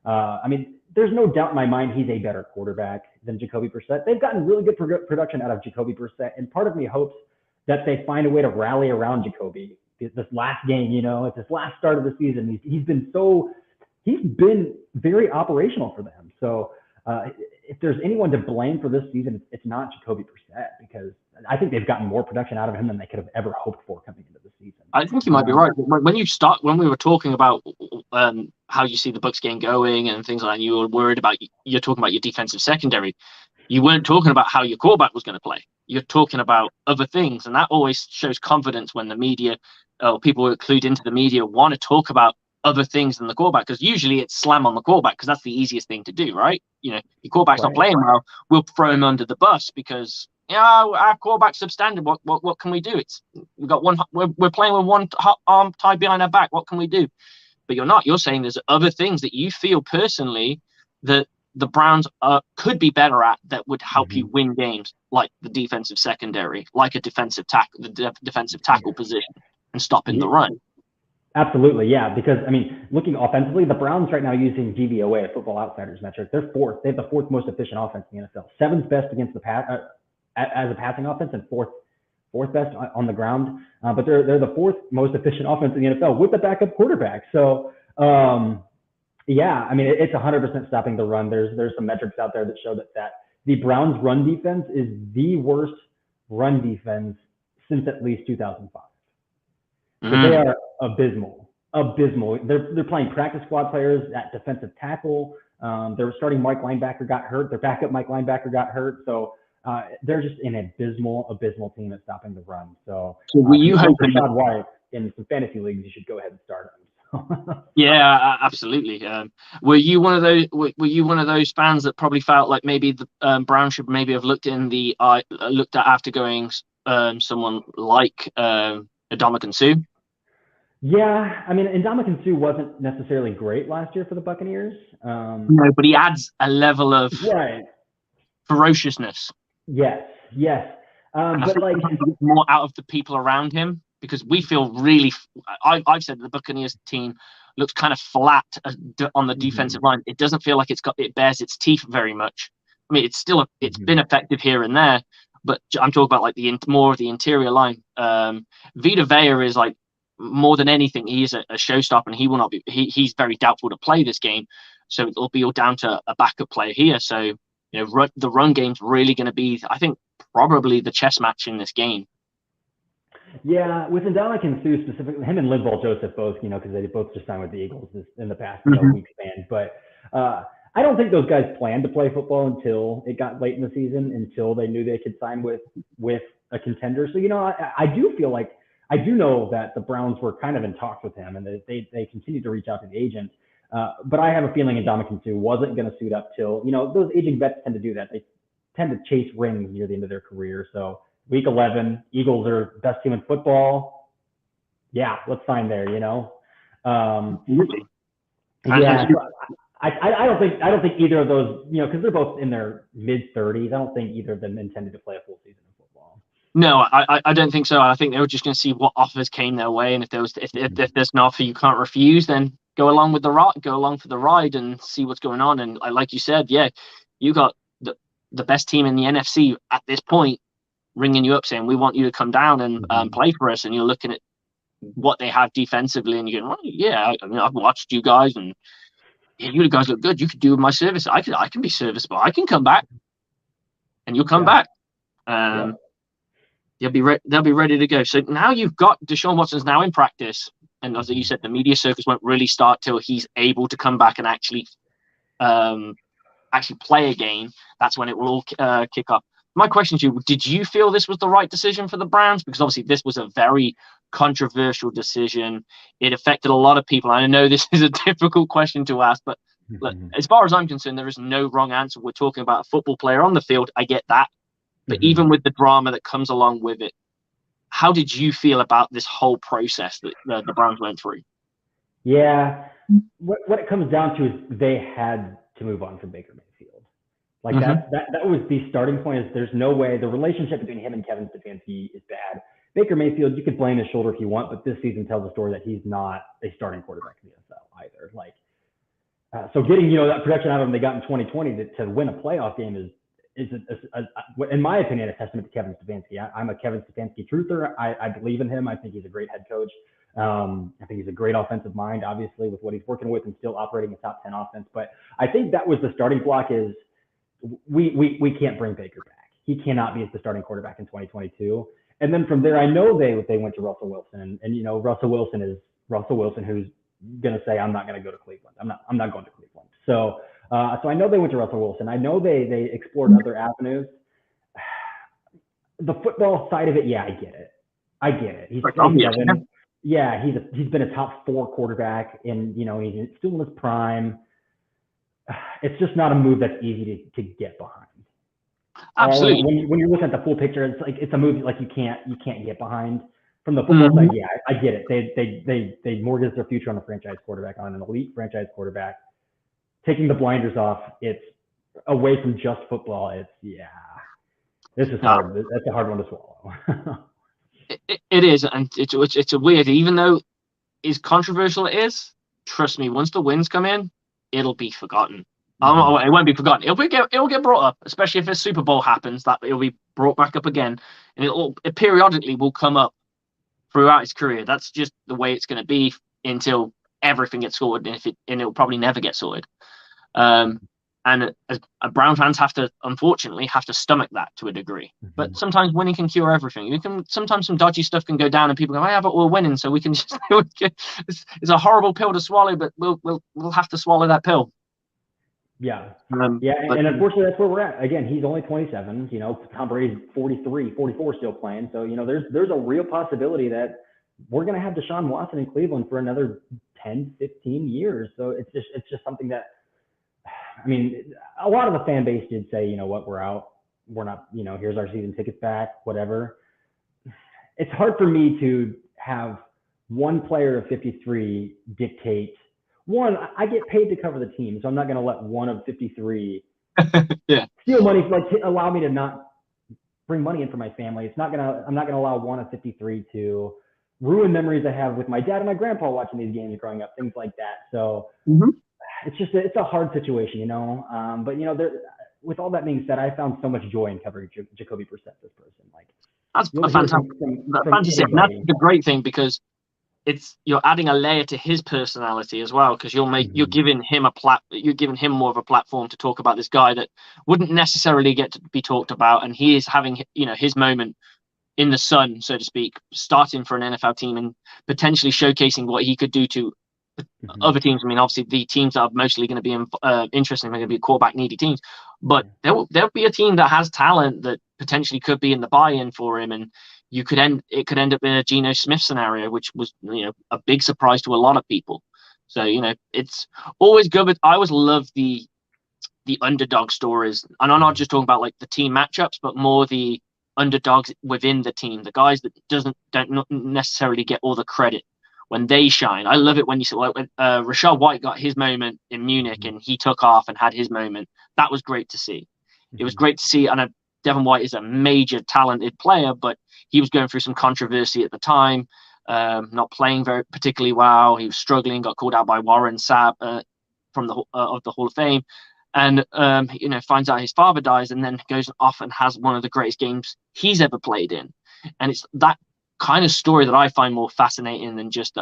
I mean, there's no doubt in my mind he's a better quarterback than Jacoby Brissett. They've gotten really good production out of Jacoby Brissett, and part of me hopes that they find a way to rally around Jacoby. This last game, it's his last start of the season. He's been very operational for them. So if there's anyone to blame for this season, it's not Jacoby Brissett because I think they've gotten more production out of him than they could have ever hoped for coming into the season. I think you might be right. When we were talking about how you see the Bucs game going and things like that, you were worried about, you're talking about your defensive secondary. You weren't talking about how your quarterback was going to play. You're talking about other things, and that always shows confidence when the media, or people who are clued into the media, want to talk about other things than the quarterback, because usually it's slam on the quarterback because that's the easiest thing to do, right? Your quarterback's not playing well, we'll throw him under the bus because our quarterback's substandard. What can we do? We've got one. We're playing with one arm tied behind our back. What can we do? But you're not. You're saying there's other things that you feel personally that the Browns could be better at that would help you win games, like the defensive secondary, like a defensive tackle, the defensive tackle position, and stopping the run. Absolutely, yeah. Because I mean, looking offensively, the Browns right now using DVOA, Football Outsiders metric, they're fourth. They have the 4th most efficient offense in the NFL. 7th best against the pass as a passing offense, and fourth best on the ground. But they're the 4th most efficient offense in the NFL with a backup quarterback. So yeah, I mean, it's 100% stopping the run. There's some metrics out there that show that the Browns' run defense is the worst run defense since at least 2005. So they are abysmal. They're playing practice squad players at defensive tackle. Their starting Mike linebacker got hurt. Their backup Mike linebacker got hurt. So they're just an abysmal team at stopping the run. So were you hoping Rashad White in some fantasy leagues, you should go ahead and start him. Yeah, absolutely. Were you one of those? Were you one of those fans that probably felt like maybe the Brown should maybe have looked at after going someone like Ndamukong Suh? Yeah, I mean, Ndamukong Suh wasn't necessarily great last year for the Buccaneers. No, but he adds a level of ferociousness. Yes. But like more out of the people around him, because we feel really. I've said the Buccaneers team looks kind of flat on the defensive line. It doesn't feel like it bears its teeth very much. I mean, it's been effective here and there, but I'm talking about like more of the interior line. Vita Vea is like, more than anything, he is a showstopper, and he will not be. He's very doubtful to play this game, so it'll be all down to a backup player here. So the run game's really going to be, I think, probably the chess match in this game. Yeah, with Ndamukong Suh specifically, him and Linval Joseph both, because they both just signed with the Eagles in the past week span. But I don't think those guys planned to play football until it got late in the season, until they knew they could sign with a contender. So I do feel like, I do know that the Browns were kind of in talks with him, and they continued to reach out to the agent. But I have a feeling Ndamukong Suh wasn't going to suit up till, those aging vets tend to do that. tend to chase rings near the end of their career. So week 11, Eagles are best team in football. Yeah, let's sign there. Absolutely. Yeah. So I don't think either of those, because they're both in their mid-30s. I don't think either of them intended to play a full season in football. No, I don't think so. I think they were just going to see what offers came their way, and if there's an offer you can't refuse, then go along with the ride, go along for the ride, and see what's going on. And like you said, yeah, you got the best team in the NFC at this point ringing you up saying we want you to come down and play for us, and you're looking at what they have defensively, and you're going, well, yeah, I mean, I've watched you guys, and yeah, you guys look good. You could do my service. I can be serviceable. I can come back, and you'll come Yeah. back. Yeah. They'll be ready to go. So now you've got Deshaun Watson's now in practice, and as you said, the media circus won't really start till he's able to come back and actually play a game. That's when it will all kick off. My question to you: did you feel this was the right decision for the Browns? Because obviously this was a very controversial decision. It affected a lot of people. I know this is a difficult question to ask, but as far as I'm concerned, there is no wrong answer. We're talking about a football player on the field. I get that. But even with the drama that comes along with it, how did you feel about this whole process that the Browns went through? Yeah. What it comes down to is they had to move on from Baker Mayfield. Like that was the starting point. Is there's no way the relationship between him and Kevin Stefanski is bad. Baker Mayfield, you could blame his shoulder if you want, but this season tells a story that he's not a starting quarterback in the NFL either. Like, so getting that production out of him they got in 2020 to win a playoff game is in my opinion, a testament to Kevin Stefanski. I'm a Kevin Stefanski truther. I believe in him. I think he's a great head coach. I think he's a great offensive mind, obviously, with what he's working with and still operating a top 10 offense. But I think that was the starting block is we can't bring Baker back. He cannot be the starting quarterback in 2022. And then from there, I know they went to Russell Wilson. And Russell Wilson is Russell Wilson, who's going to say, I'm not going to go to Cleveland. I'm not going to Cleveland. So I know they went to Russell Wilson. I know they explored other avenues. The football side of it, yeah, I get it. He's 27. Yeah, he's been a top 4 quarterback, and he's still in his prime. It's just not a move that's easy to get behind. Absolutely. When you're looking at the full picture, it's a move like you can't get behind. From the football side, yeah, I get it. They mortgage their future on a franchise quarterback, on an elite franchise quarterback. Taking the blinders off, it's away from just football. This is hard. That's a hard one to swallow. It is, and it's a weird. Even though as controversial it is, trust me, once the wins come in, it'll be forgotten. It won't be forgotten. It'll get brought up, especially if a Super Bowl happens. That it'll be brought back up again, and it periodically will come up throughout his career. That's just the way it's going to be until everything gets sorted, and it'll probably never get sorted. And Brown fans unfortunately have to stomach that to a degree. But sometimes winning can cure everything. Sometimes some dodgy stuff can go down, and people go, "Yeah, but we're winning, so we can just." It's a horrible pill to swallow, but we'll have to swallow that pill. Yeah. And unfortunately, that's where we're at. Again, he's only 27. Tom Brady's 43, 44 still playing. So there's a real possibility that we're going to have Deshaun Watson in Cleveland for another 10, 15 years. So it's just something that. I mean, a lot of the fan base did say, we're out. We're not, here's our season tickets back, whatever. It's hard for me to have one player of 53 dictate. One, I get paid to cover the team, so I'm not going to let one of 53 steal money, allow me to not bring money in for my family. I'm not going to allow one of 53 to ruin memories I have with my dad and my grandpa watching these games growing up, things like that. So it's a hard situation, but with all that being said, I found so much joy in covering Jacoby Brissett, this person. That's a fantastic. That's the great thing, because you're adding a layer to his personality as well, because you're giving him you're giving him more of a platform to talk about this guy that wouldn't necessarily get to be talked about, and he is having his moment in the sun, so to speak, starting for an NFL team and potentially showcasing what he could do to other teams. I mean, obviously the teams that are mostly going to be interesting are going to be quarterback needy teams, but there'll be a team that has talent that potentially could be in the buy-in for him, and it could end up in a Geno Smith scenario, which was a big surprise to a lot of people. So it's always good. But I always love the the underdog stories, and I'm not just talking about like the team matchups, but more the underdogs within the team, the guys that don't not necessarily get all the credit when they shine. I love it when you see like when Rashad White got his moment in Munich and he took off and had his moment. That was great to see. It was great to see. And Devin White is a major talented player, but he was going through some controversy at the time, not playing very particularly well. He was struggling, got called out by Warren Sapp from the of the Hall of Fame, and finds out his father dies, and then goes off and has one of the greatest games he's ever played in. And it's that kind of story that I find more fascinating than just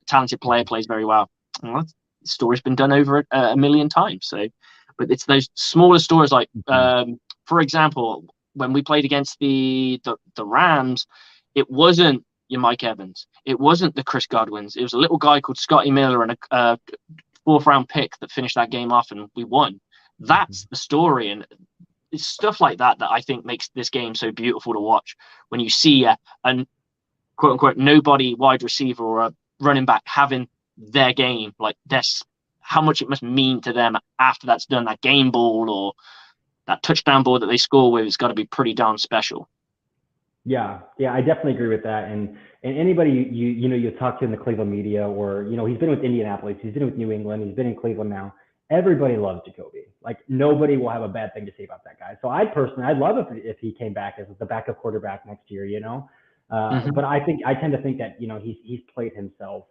talented player plays very well. Well, the story's been done over a million times. So, but it's those smaller stories like, for example, when we played against the Rams, it wasn't your Mike Evans, it wasn't the Chris Godwins. It was a little guy called Scotty Miller and a fourth round pick that finished that game off, and we won. That's the story, and it's stuff like that that I think makes this game so beautiful to watch. When you see a quote unquote nobody wide receiver or a running back having their game, like this, how much it must mean to them after that's done. That game ball or that touchdown ball that they score with, it's got to be pretty darn special. Yeah, I definitely agree with that. And anybody you talk to in the Cleveland media, or he's been with Indianapolis, he's been with New England, he's been in Cleveland now. Everybody loves Jacoby. Like, nobody will have a bad thing to say about that guy. So I'd love if he came back as the backup quarterback next year. But I tend to think that he's played himself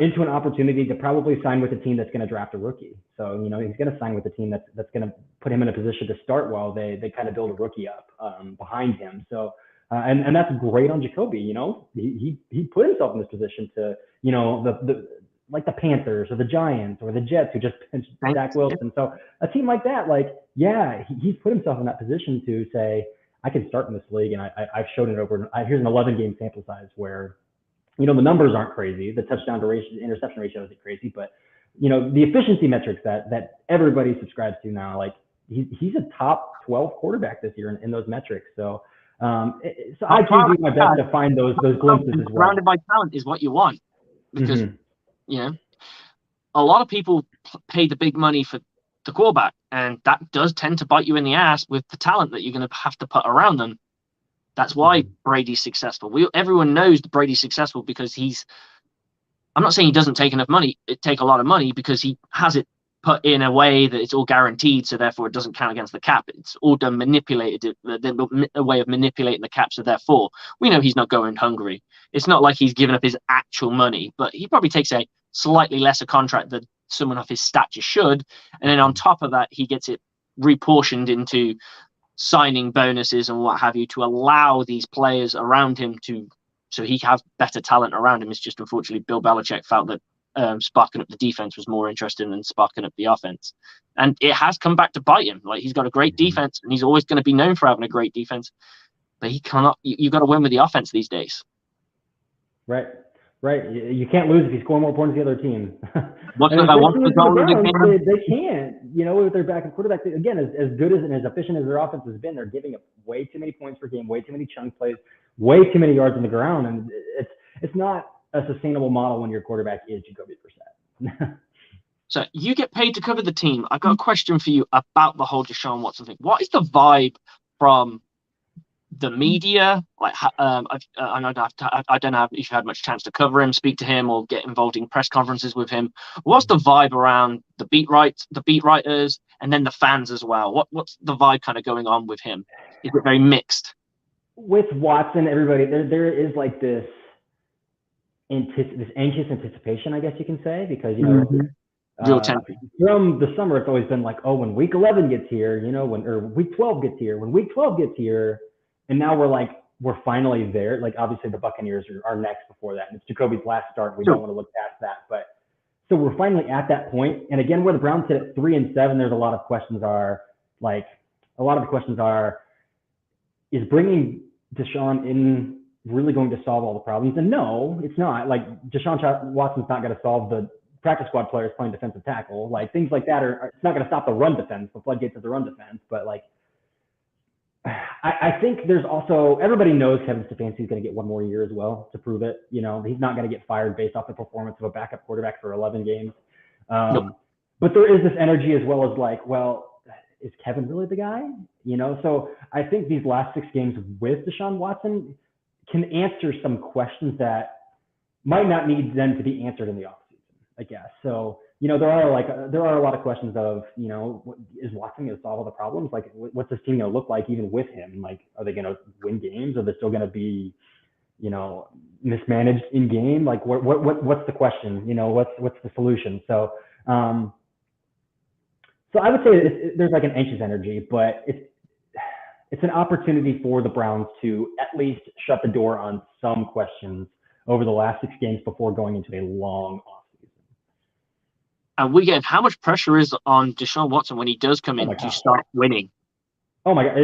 into an opportunity to probably sign with a team that's going to draft a rookie. So he's going to sign with a team that's going to put him in a position to start while they kind of build a rookie up behind him. So and that's great on Jacoby. He put himself in this position to the like the Panthers or the Giants or the Jets who just pinched Zach Wilson. So a team like that, he's put himself in that position to say, I can start in this league, and I've shown it over. Here's an 11-game sample size where, the numbers aren't crazy. The touchdown to interception ratio isn't crazy, but the efficiency metrics that everybody subscribes to now, like he's a top 12 quarterback this year in those metrics. So I do my best to find those glimpses as well. Surrounded by talent is what you want, because a lot of people pay the big money for the quarterback, and that does tend to bite you in the ass with the talent that you're going to have to put around them. That's why Brady's successful. Everyone knows Brady's successful because I'm not saying he doesn't take enough money, take a lot of money, because he has it put in a way that it's all guaranteed, so therefore it doesn't count against the cap. It's all done manipulated, a way of manipulating the cap, so therefore we know he's not going hungry. It's not like he's given up his actual money, but he probably takes a slightly lesser contract than someone of his stature should, and then on top of that he gets it reportioned into signing bonuses and what have you to allow these players around him so he has better talent around him. It's just unfortunately Bill Belichick felt that sparking up the defense was more interesting than sparking up the offense, and it has come back to bite him. Like, he's got a great defense, and he's always going to be known for having a great defense, but he cannot. You've got to win with the offense these days. Right. You can't lose if you score more points than the other team. What's the goal of the game? They can't. With their backup quarterback, again, as good as and as efficient as their offense has been, they're giving up way too many points per game, way too many chunk plays, way too many yards on the ground, and it's not a sustainable model when your quarterback is Jacoby Brissett. So you get paid to cover the team. I've got a question for you about the whole Deshaun Watson thing. What is the vibe from the media? Like, I don't know if you've had much chance to cover him, speak to him, or get involved in press conferences with him. What's the vibe around the beat writers, and then the fans as well? What's the vibe kind of going on with him? Is it very mixed? With Watson, everybody, there is like this anxious anticipation, I guess you can say, because from the summer it's always been like, when week 11 gets here, or week 12 gets here, when week 12 gets here. And now we're finally there. Like, obviously the Buccaneers are next before that, and it's Jacoby's last start. We don't want to look past that, but so we're finally at that point. And again, where the Browns sit at 3-7, there's a lot of questions is bringing Deshaun in really going to solve all the problems? And no, it's not. Like, Deshaun Watson's not going to solve the practice squad players playing defensive tackle. Like, things like that it's not going to stop the run defense, the floodgates of the run defense, but like, I think there's also, everybody knows Kevin Stefanski's going to get one more year as well to prove it. He's not going to get fired based off the performance of a backup quarterback for 11 games. But there is this energy as well as like, well, is Kevin really the guy? So I think these last 6 games with Deshaun Watson can answer some questions that might not need them to be answered in the offseason, I guess. So, there are a lot of questions of, is Watson going to solve all the problems? Like, what's this team going to look like even with him? Like, are they going to win games? Are they still going to be, mismanaged in game? Like, what's the question? What's the solution? So, so I would say there's like an anxious energy, but it's an opportunity for the Browns to at least shut the door on some questions over the last 6 games before going into a long offseason. And how much pressure is on Deshaun Watson when he does come in to start winning? Oh my God.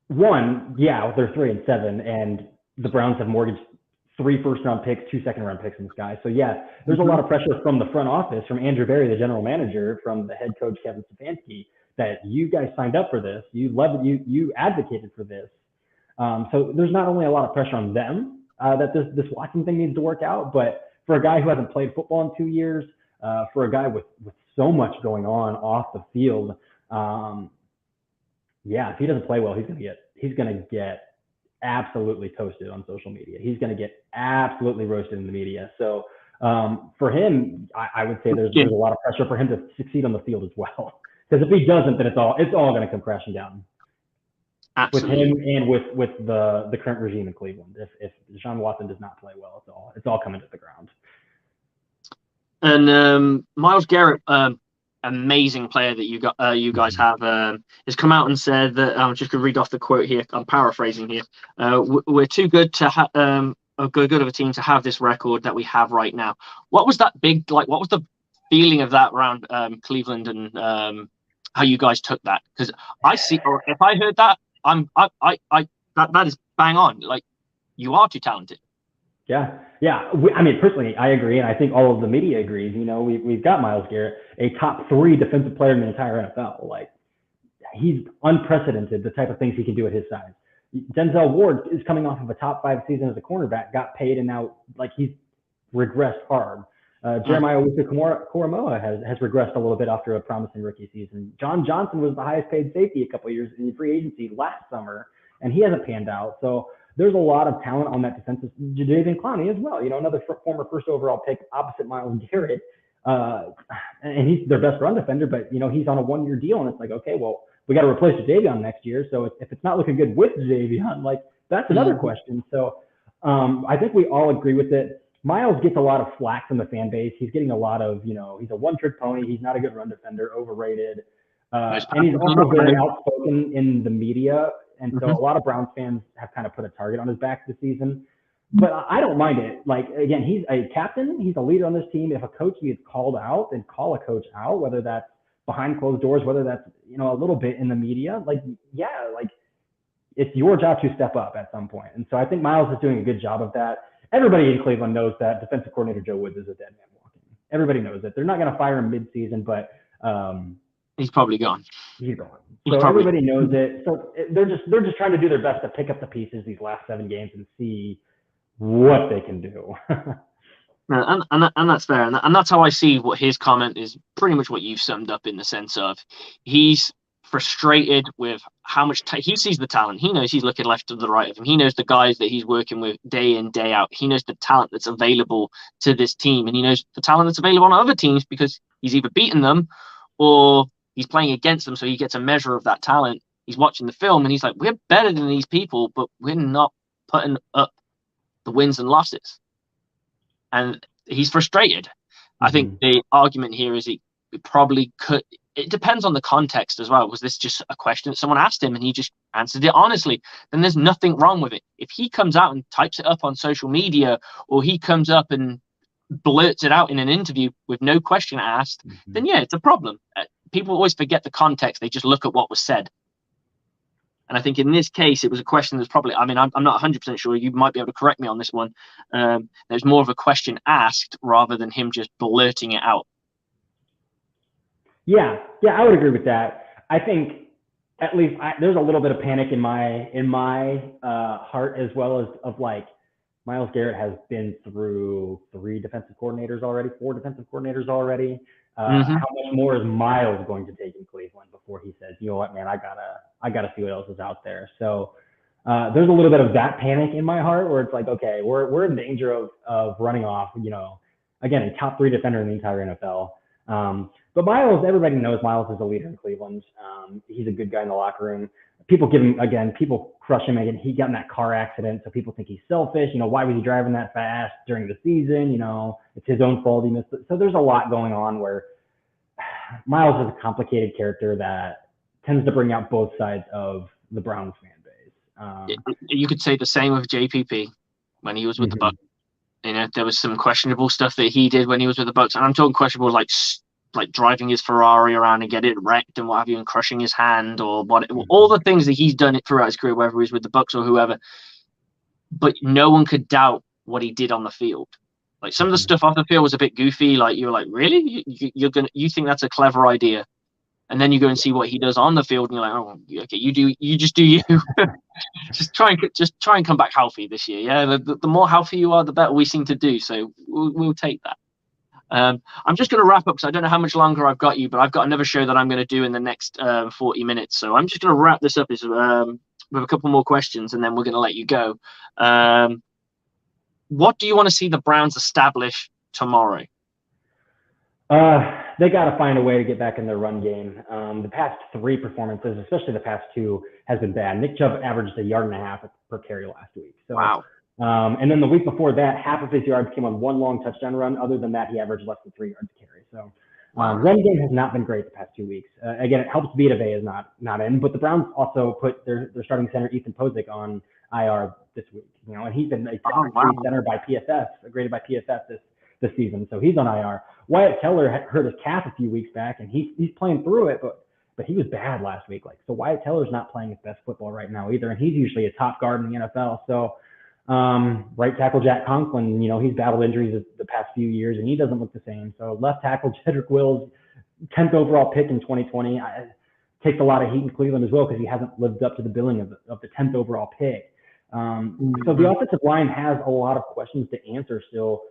One, yeah, they're 3-7, and the Browns have mortgaged 3 first-round picks, 2 second-round picks in this guy. So yeah, there's a lot of pressure from the front office, from Andrew Berry, the general manager, from the head coach Kevin Stefanski, that you guys signed up for this, you advocated for this. So there's not only a lot of pressure on them that this Watson thing needs to work out, but for a guy who hasn't played football in 2 years, for a guy with so much going on off the field, yeah, if he doesn't play well, he's gonna get absolutely toasted on social media. He's gonna get absolutely roasted in the media. So for him, I would say there's a lot of pressure for him to succeed on the field as well. Because if he doesn't, then it's all going to come crashing down. Absolutely. With him and with the current regime in Cleveland. If Deshaun Watson does not play well, it's all coming to the ground. And Myles Garrett, amazing player that you guys have, has come out and said that, I'm just going to read off the quote here. I'm paraphrasing here. We're too good to have a good of a team to have this record that we have right now. What was that big like? What was the feeling of that around Cleveland, and how you guys took that? Because if I heard that, that is bang on. Like, you are too talented. Yeah. I mean, personally, I agree, and I think all of the media agrees. We've got Myles Garrett, a top 3 defensive player in the entire NFL. Like, he's unprecedented, the type of things he can do at his size. Denzel Ward is coming off of a top 5 season as a cornerback, got paid, and now he's regressed hard. Jeremiah Owusu-Koramoah has regressed a little bit after a promising rookie season. John Johnson was the highest paid safety a couple of years in free agency last summer, and he hasn't panned out. So there's a lot of talent on that defensive. Jadeveon Clowney as well, another former first overall pick opposite Myles Garrett. And he's their best run defender, but he's on a 1-year deal, and it's like, okay, well, we got to replace Jadeveon next year. So if it's not looking good with Jadeveon, that's another question. So I think we all agree with it. Myles gets a lot of flack from the fan base. He's getting a lot of, he's a one-trick pony. He's not a good run defender, overrated. And he's also very outspoken in the media. And so a lot of Browns fans have kind of put a target on his back this season. But I don't mind it. Again, he's a captain. He's a leader on this team. If a coach gets called out, then call a coach out, whether that's behind closed doors, whether that's, a little bit in the media. It's your job to step up at some point. And so I think Myles is doing a good job of that. Everybody in Cleveland knows that defensive coordinator Joe Woods is a dead man walking. Everybody knows it. They're not going to fire him mid-season, but he's probably gone. He's gone. So everybody knows it. So they're just trying to do their best to pick up the pieces these last 7 games and see what they can do. and that's fair. And that's how I see what his comment is, pretty much what you've summed up, in the sense of he's frustrated with how much he sees the talent. He knows he's looking left to the right of him. He knows the guys that he's working with day in, day out. He knows the talent that's available to this team, and he knows the talent that's available on other teams because he's either beaten them or he's playing against them, so he gets a measure of that talent. He's watching the film and he's like, we're better than these people, but we're not putting up the wins and losses. And he's frustrated. I think the argument here is he probably could. It depends on the context as well. Was this just a question that someone asked him and he just answered it honestly? Then there's nothing wrong with it. If he comes out and types it up on social media, or he comes up and blurts it out in an interview with no question asked, then yeah, it's a problem. People always forget the context. They just look at what was said. And I think in this case, it was a question that's probably, I'm not 100% sure. You might be able to correct me on this one. There's more of a question asked rather than him just blurting it out. Yeah, I would agree with that. I think at least there's a little bit of panic in my heart, as well as of Myles Garrett has been through 4 defensive coordinators already. How much more is Myles going to take in Cleveland you know what, man, I gotta see what else is out there. So there's a little bit of that panic in my heart where it's like, okay, we're in danger of running off, you know, again, a top 3 defender in the entire NFL. But Miles, everybody knows Miles is a leader in Cleveland. He's a good guy in the locker room. People give him, again, people crush him again. He got in that car accident, so people think he's selfish. You know, why was he driving that fast during the season? You know, it's his own fault he missed it. So there's a lot going on where Miles is a complicated character that tends to bring out both sides of the Browns fan base. You could say the same with JPP when he was with the Bucs. You know, there was some questionable stuff that he did when he was with the Bucs, and I'm talking questionable like driving his Ferrari around and get it wrecked and what have you, and crushing his hand or what, all the things that he's done it throughout his career, whether he's with the Bucs or whoever. But no one could doubt what he did on the field. Like some of the stuff off the field was a bit goofy. Like you were like, really, you think that's a clever idea? And then you go and see what he does on the field, and you're like, oh, okay, you just do you. just try and come back healthy this year. Yeah, the more healthy you are, the better we seem to do. So we'll take that. I'm just going to wrap up because I don't know how much longer I've got you, but I've got another show that I'm going to do in the next 40 minutes. So I'm just going to wrap this up with a couple more questions, and then we're going to let you go. What do you want to see the Browns establish tomorrow? They got to find a way to get back in their run game. The past 3 performances, especially the past 2, has been bad. Nick Chubb averaged 1.5 yards per carry last week. So, wow. And then the week before that, half of his yards came on 1 long touchdown run. Other than that, he averaged less than 3 yards a carry. So, run game has not been great the past 2 weeks. Again, it helps Vita Vea is not in, but the Browns also put their starting center Ethan Pozick on IR this week. You know, and he's been a top 3 center by PFF, graded by PFF this season. So he's on IR. Wyatt Teller hurt his calf a few weeks back, and he's playing through it, but he was bad last week. Like, so Wyatt Teller's not playing his best football right now either, and he's usually a top guard in the NFL. So right tackle Jack Conklin, you know, he's battled injuries the past few years, and he doesn't look the same. So left tackle Jedrick Wills, 10th overall pick in 2020, takes a lot of heat in Cleveland as well because he hasn't lived up to the billing of the 10th overall pick. So the offensive line has a lot of questions to answer still,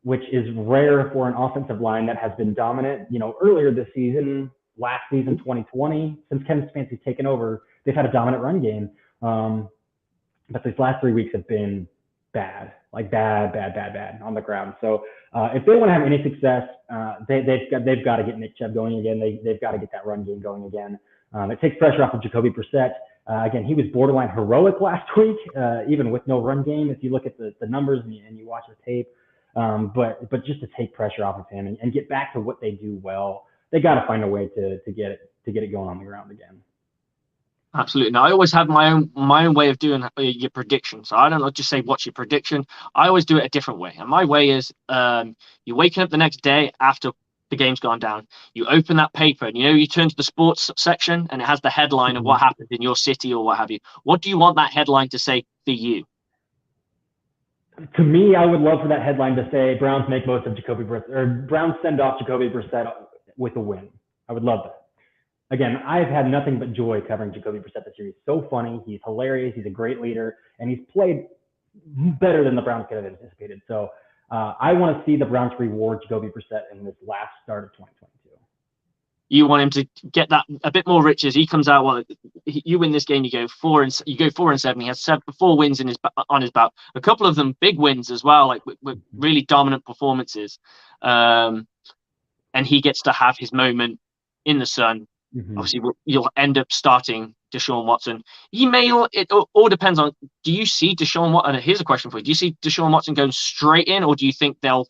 which is rare for an offensive line that has been dominant. You know, earlier this season, last season, 2020, since Kevin Stefanski's taken over, they've had a dominant run game. But these last 3 weeks have been bad, like bad on the ground. So if they want to have any success, they've got to get Nick Chubb going again. They've got to get that run game going again. It takes pressure off of Jacoby Brissett. Again, he was borderline heroic last week, even with no run game. If you look at the numbers and you watch the tape, but just to take pressure off of him and get back to what they do well, they got to find a way to get it going on the ground again. Absolutely. Now, I always have my own way of doing your prediction. So I don't just say what's your prediction. I always do it a different way. And my way is you're waking up the next day after the game's gone down. You open that paper and you turn to the sports section and it has the headline of what happened in your city or what have you. What do you want that headline to say for you? To me, I would love for that headline to say Browns make most of Jacoby Brissett, or Browns send off Jacoby Brissett with a win. I would love that. Again, I've had nothing but joy covering Jacoby Brissett this year. He's so funny. He's hilarious. He's a great leader, and he's played better than the Browns could have anticipated. So I want to see the Browns reward Jacoby Brissett in this last start of 2022. You want him to get that a bit more riches. He comes out, well, you win this game, you go 4-7. He has 4 wins on his belt. A couple of them big wins as well, like with really dominant performances. And he gets to have his moment in the sun. Obviously, you'll end up starting Deshaun Watson. It all depends on, do you see Deshaun Watson? Here's a question for you. Do you see Deshaun Watson going straight in, or do you think they'll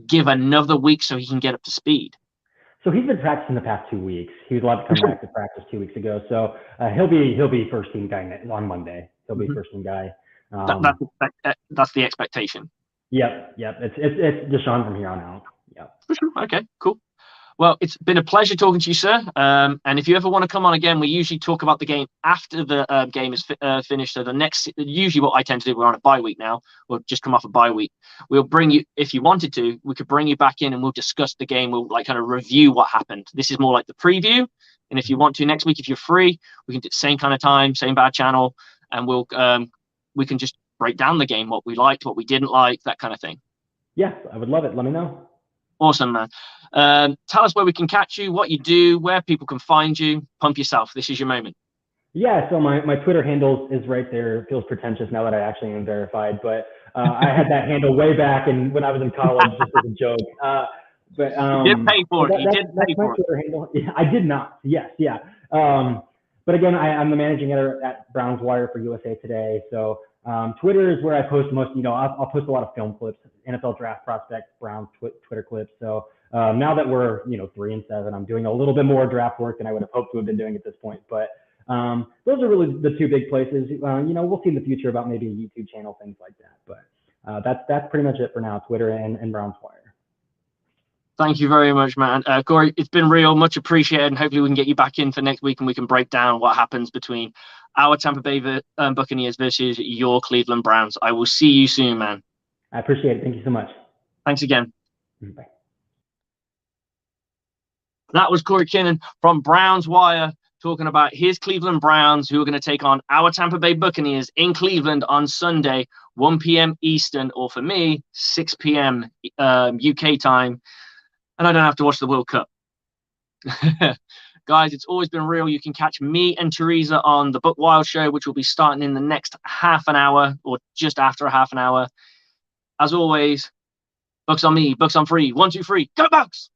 give another week so he can get up to speed? So he's been practicing the past 2 weeks. He was allowed to come back to practice 2 weeks ago. So he'll be first team guy on Monday. He'll be first team guy. That's the expectation. Yep. It's Deshaun from here on out. Yep. For sure. Okay, cool. Well, it's been a pleasure talking to you, sir. And if you ever want to come on again, we usually talk about the game after the game is finished. So usually what I tend to do, we're on a bye week now. We'll just come off a bye week. We'll bring you, if you wanted to, we could bring you back in and we'll discuss the game. We'll kind of review what happened. This is more like the preview. And if you want to next week, if you're free, we can do the same kind of time, same bad channel. And we can just break down the game, what we liked, what we didn't like, that kind of thing. Yes, I would love it. Let me know. Awesome, man. Tell us where we can catch you, what you do, where people can find you. Pump yourself. This is your moment. Yeah, so my Twitter handle is right there. It feels pretentious now that I actually am verified, but I had that handle way back and when I was in college, just as a joke. But You did pay for it. You did that's pay my for it. Twitter handle. Yeah, I did not. Yes, yeah. But again, I'm the managing editor at Browns Wire for USA Today. So Twitter is where I post most. I'll post a lot of film clips, NFL draft prospects, Browns Twitter clips. So now that we're 3-7, I'm doing a little bit more draft work than I would have hoped to have been doing at this point. But those are really the two big places. We'll see in the future about maybe a YouTube channel, things like that. But that's pretty much it for now. Twitter and Browns Wire. Thank you very much, man. Corey, it's been real, much appreciated, and hopefully we can get you back in for next week and we can break down what happens between our Tampa Bay Buccaneers versus your Cleveland Browns. I will see you soon, man. I appreciate it. Thank you so much. Thanks again. Bye. That was Corey Kinnan from Browns Wire talking about his Cleveland Browns, who are going to take on our Tampa Bay Buccaneers in Cleveland on Sunday, 1 p.m. Eastern, or for me, 6 p.m. UK time. And I don't have to watch the World Cup. Guys, it's always been real. You can catch me and Teresa on the Buck Wild Show, which will be starting in the next half an hour or just after a half an hour. As always, Bucks on me, Bucks on free. 1, 2, 3, go Bucks!